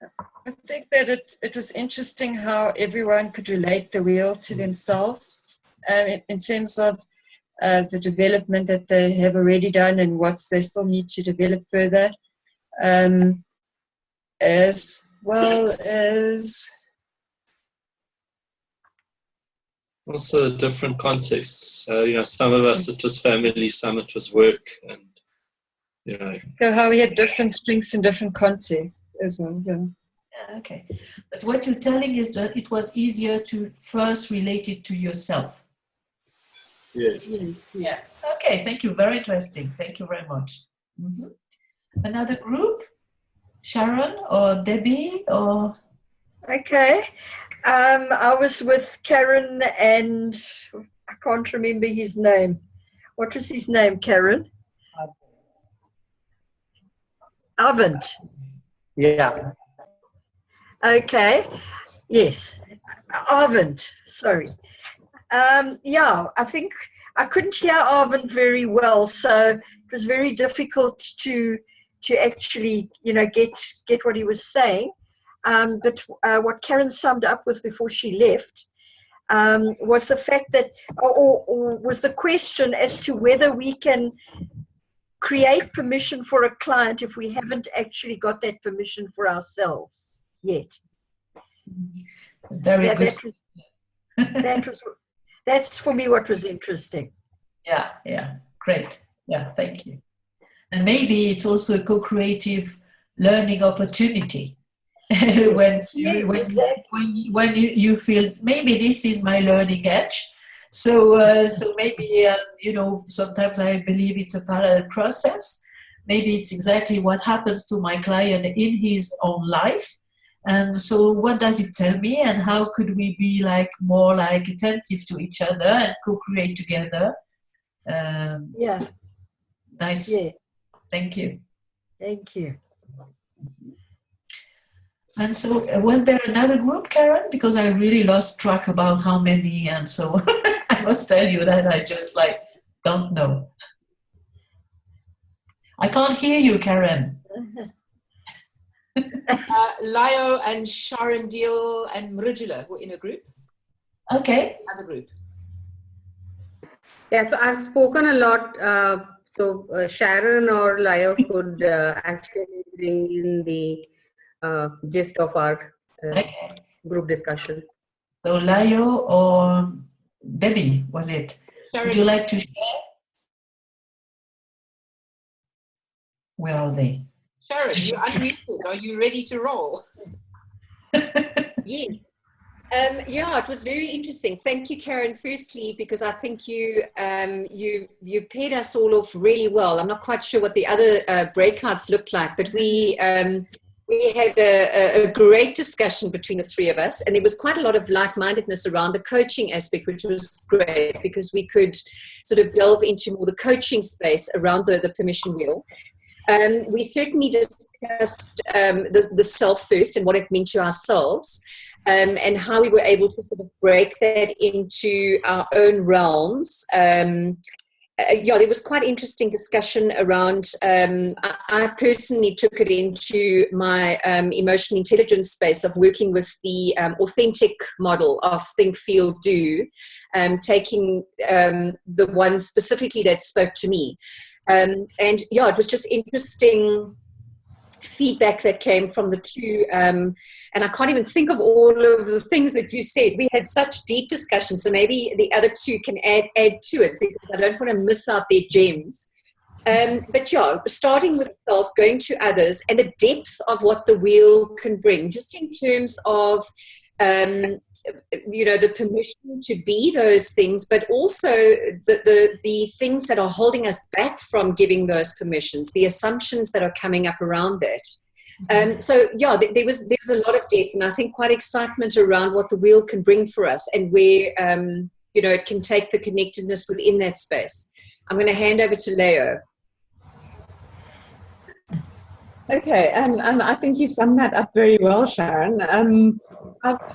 I think that it was interesting how everyone could relate the wheel to themselves in terms of the development that they have already done and what they still need to develop further, as well as also different contexts. Some of us it was family, some it was work, and how we had different strengths in different contexts as well. Yeah, okay. But what you're telling is that it was easier to first relate it to yourself. Yes. Yeah. Okay, thank you. Very interesting. Thank you very much. Mm-hmm. Another group? Sharon or Debbie or? Okay. I was with Karen and I can't remember his name. What was his name, Karen? Arvind. Yeah. Okay. Yes. Arvind. Sorry. I think I couldn't hear Arvind very well, so it was very difficult to actually, get what he was saying. But what Karen summed up with before she left was the fact that, or was the question as to whether we can create permission for a client if we haven't actually got that permission for ourselves yet. Very good. That's for me what was interesting. Yeah, great. Yeah, thank you. And maybe it's also a co-creative learning opportunity when you feel maybe this is my learning edge. So maybe sometimes I believe it's a parallel process. Maybe it's exactly what happens to my client in his own life. And so what does it tell me, and how could we be more attentive to each other and co-create together? Nice. Yeah. Thank you. Thank you. And so was there another group, Karen? Because I really lost track about how many, and so I must tell you that I just don't know. I can't hear you, Karen. Lio and Sharon Deal and Mrujula were in a group. Okay. Another group. Yeah, so I've spoken a lot. So Sharon or Lio could actually bring in the gist of our group discussion. So Lio or Debbie, was it? Sharon. Would you like to share? Where are they? Sharon, you're unmuted. Are you ready to roll? Yeah. It was very interesting. Thank you, Karen, firstly, because I think you paired us all off really well. I'm not quite sure what the other breakouts looked like, but we had a great discussion between the three of us, and there was quite a lot of like-mindedness around the coaching aspect, which was great because we could sort of delve into more the coaching space around the permission wheel. We certainly discussed the self first and what it meant to ourselves, and how we were able to sort of break that into our own realms. There was quite interesting discussion around, I personally took it into my emotional intelligence space of working with the authentic model of think, feel, do, taking the one specifically that spoke to me. And it was just interesting feedback that came from the two, and I can't even think of all of the things that you said. We had such deep discussion, so maybe the other two can add to it, because I don't want to miss out their gems. But starting with self, going to others, and the depth of what the wheel can bring, just in terms of the permission to be those things, but also the things that are holding us back from giving those permissions, the assumptions that are coming up around that. There was a lot of depth, and I think quite excitement around what the wheel can bring for us, and where it can take the connectedness within that space. I'm going to hand over to Leo. Okay, and I think you summed that up very well, Sharon. It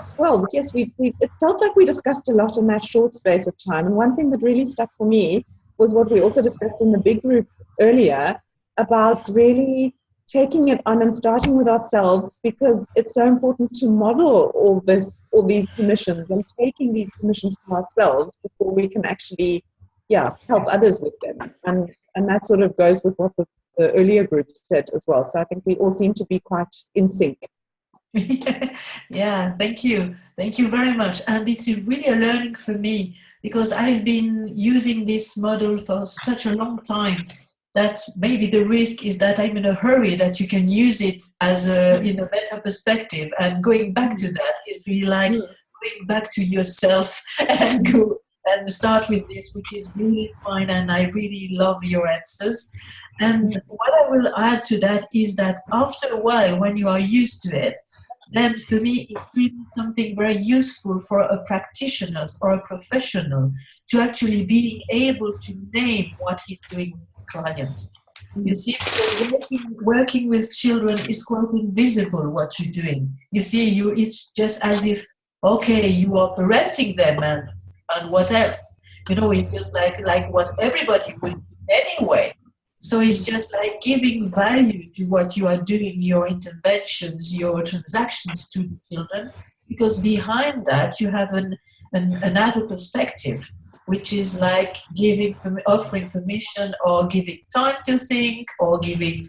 felt like we discussed a lot in that short space of time. And one thing that really stuck for me was what we also discussed in the big group earlier, about really taking it on and starting with ourselves, because it's so important to model all these permissions and taking these permissions to ourselves before we can actually, help others with them. And that sort of goes with what the earlier group said as well. So I think we all seem to be quite in sync. Yeah, thank you. Thank you very much. And it's really a learning for me, because I've been using this model for such a long time that maybe the risk is that I'm in a hurry, that you can use it as a meta perspective, and going back to that is really like going back to yourself and go and start with this, which is really fine, and I really love your answers. And what I will add to that is that after a while, when you are used to it, then for me it's really something very useful for a practitioner or a professional to actually be able to name what he's doing with his clients. You see, because working with children is quite invisible what you're doing. You see, it's just as if, okay, you are parenting them, and what else? It's just like what everybody would do anyway. So it's just like giving value to what you are doing, your interventions, your transactions to the children, because behind that you have another perspective, which is like offering permission, or giving time to think, or giving,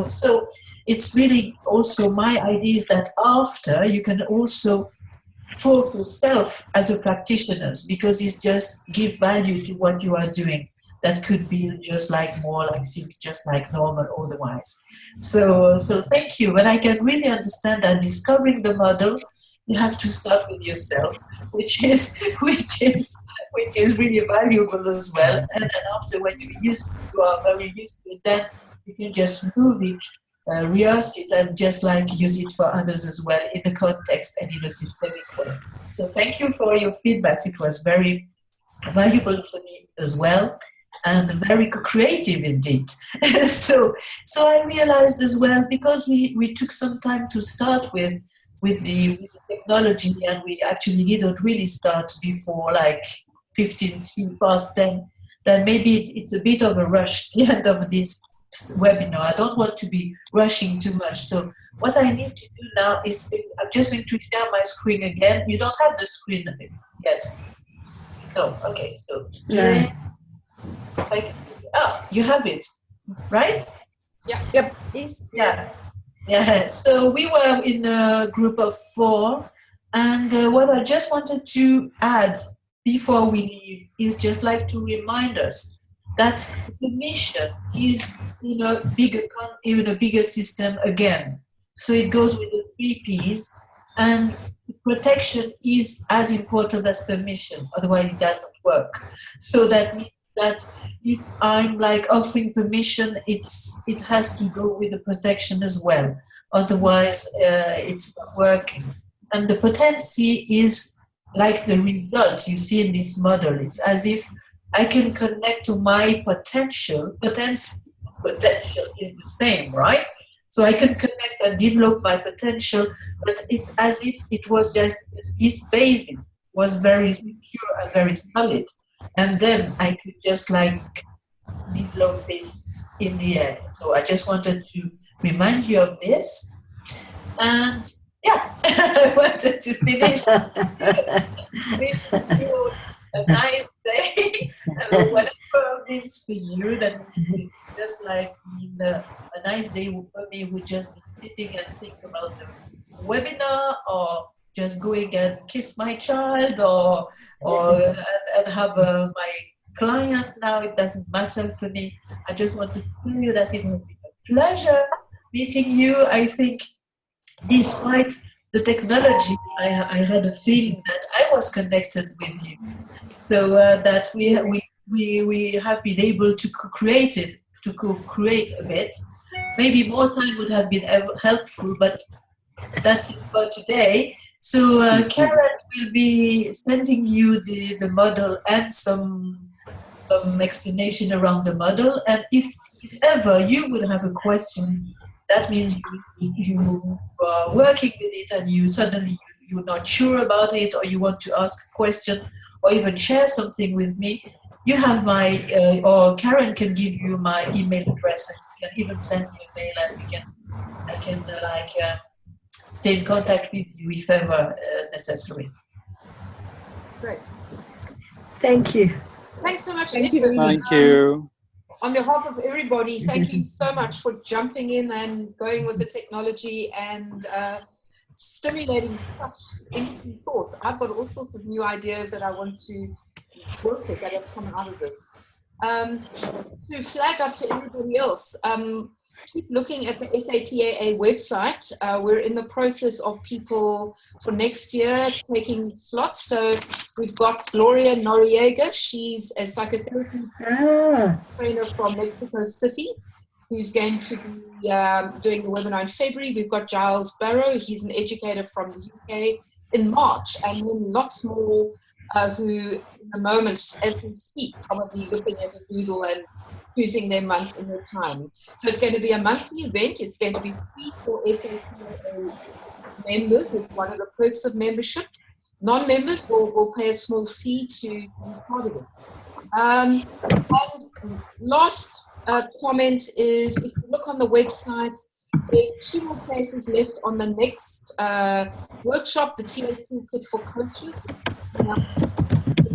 so it's really also my idea is that after you can also talk yourself as a practitioner, because it's just give value to what you are doing. That could be just like more like seems just like normal otherwise. So thank you. But I can really understand that discovering the model, you have to start with yourself, which is really valuable as well. And then after, when you are very used to it, then you can just move it, rehearse it, and just like use it for others as well in the context and in a systemic way. So thank you for your feedback. It was very valuable for me as well, and very creative indeed. So I realized as well, because we took some time to start with the technology, and we actually didn't really start before like 15 to past 10, then maybe it's a bit of a rush at the end of this webinar. I don't want to be rushing too much. So what I need to do now is, I'm just going to share my screen again. You don't have the screen yet. No, okay, so today, you have it, right? Yeah. Yep. Yes. Yeah. So we were in a group of 4, and what I just wanted to add before we leave is just like to remind us that the mission is in a bigger system again. So it goes with the 3 Ps, and protection is as important as permission, otherwise it doesn't work. So that means that if I'm like offering permission, it has to go with the protection as well. Otherwise, it's not working. And the potency is like the result you see in this model. It's as if I can connect to my potency potential is the same, right? So I can connect and develop my potential, but it's as if it was just his basis was very secure and very solid, and then I could just like develop this in the end. So I just wanted to remind you of this, and yeah, I wanted to finish. Wish you a nice day, whatever means for you. That just like a nice day for me would just be sitting and think about the webinar, or just going and kiss my child, or and have my client. Now it doesn't matter for me. I just want to tell you that it has been a pleasure meeting you. I think despite the technology, I had a feeling that I was connected with you. So that we have been able to co-create a bit. Maybe more time would have been helpful, but that's it for today. So Karen will be sending you the model and some explanation around the model. And if ever you would have a question, that means you are working with it and you suddenly you're not sure about it, or you want to ask a question or even share something with me, you have my, or Karen can give you my email address, and you can even send me a mail, and I can stay in contact with you if ever necessary. Great. Thank you. Thanks so much. Thank you. Thank you. On behalf of everybody, thank you so much for jumping in and going with the technology and stimulating such interesting thoughts. I've got all sorts of new ideas that I want to work with that have come out of this. To flag up to everybody else, keep looking at the SATAA website. We're in the process of people for next year taking slots. So we've got Gloria Noriega. She's a psychotherapy trainer from Mexico City, who's going to be doing the webinar in February. We've got Giles Barrow. He's an educator from the UK in March, and then lots more who, in the moment, as we speak, probably looking at a doodle and choosing their month and their time. So it's going to be a monthly event. It's going to be free for SATA members. It's one of the perks of membership. Non-members will pay a small fee to be part of it. And last comment is, if you look on the website, there are 2 more places left on the next workshop, the TA Toolkit for Coaches, the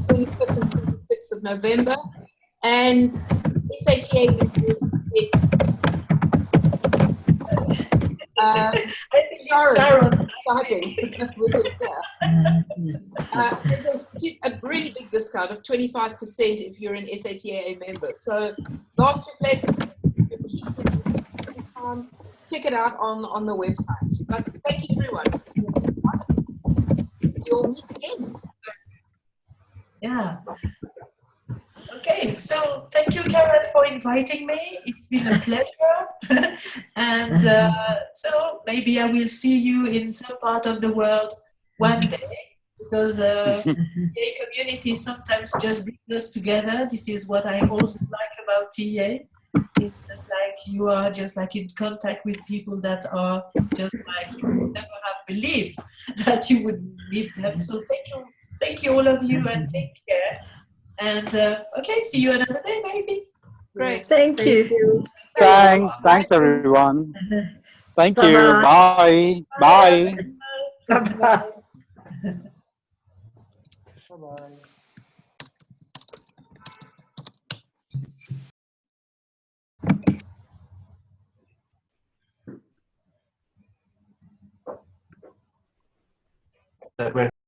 25th and 26th of November. And SATA users I think Sharon. There's a really big discount of 25% if you're an SATA member. So last 2 places, check it out on the website. But thank you everyone. You'll meet again. Yeah. Okay, so thank you, Karen, for inviting me. It's been a pleasure. And so maybe I will see you in some part of the world one day, because TA community sometimes just brings us together. This is what I also like about TA. It's just like you are just like in contact with people that are just like you would never have believed that you would meet them. So thank you all of you, and take care. And okay, see you another day, maybe. Great. Thank you. Thanks everyone. Thank you. Bye. Bye. Bye-bye. Bye-bye.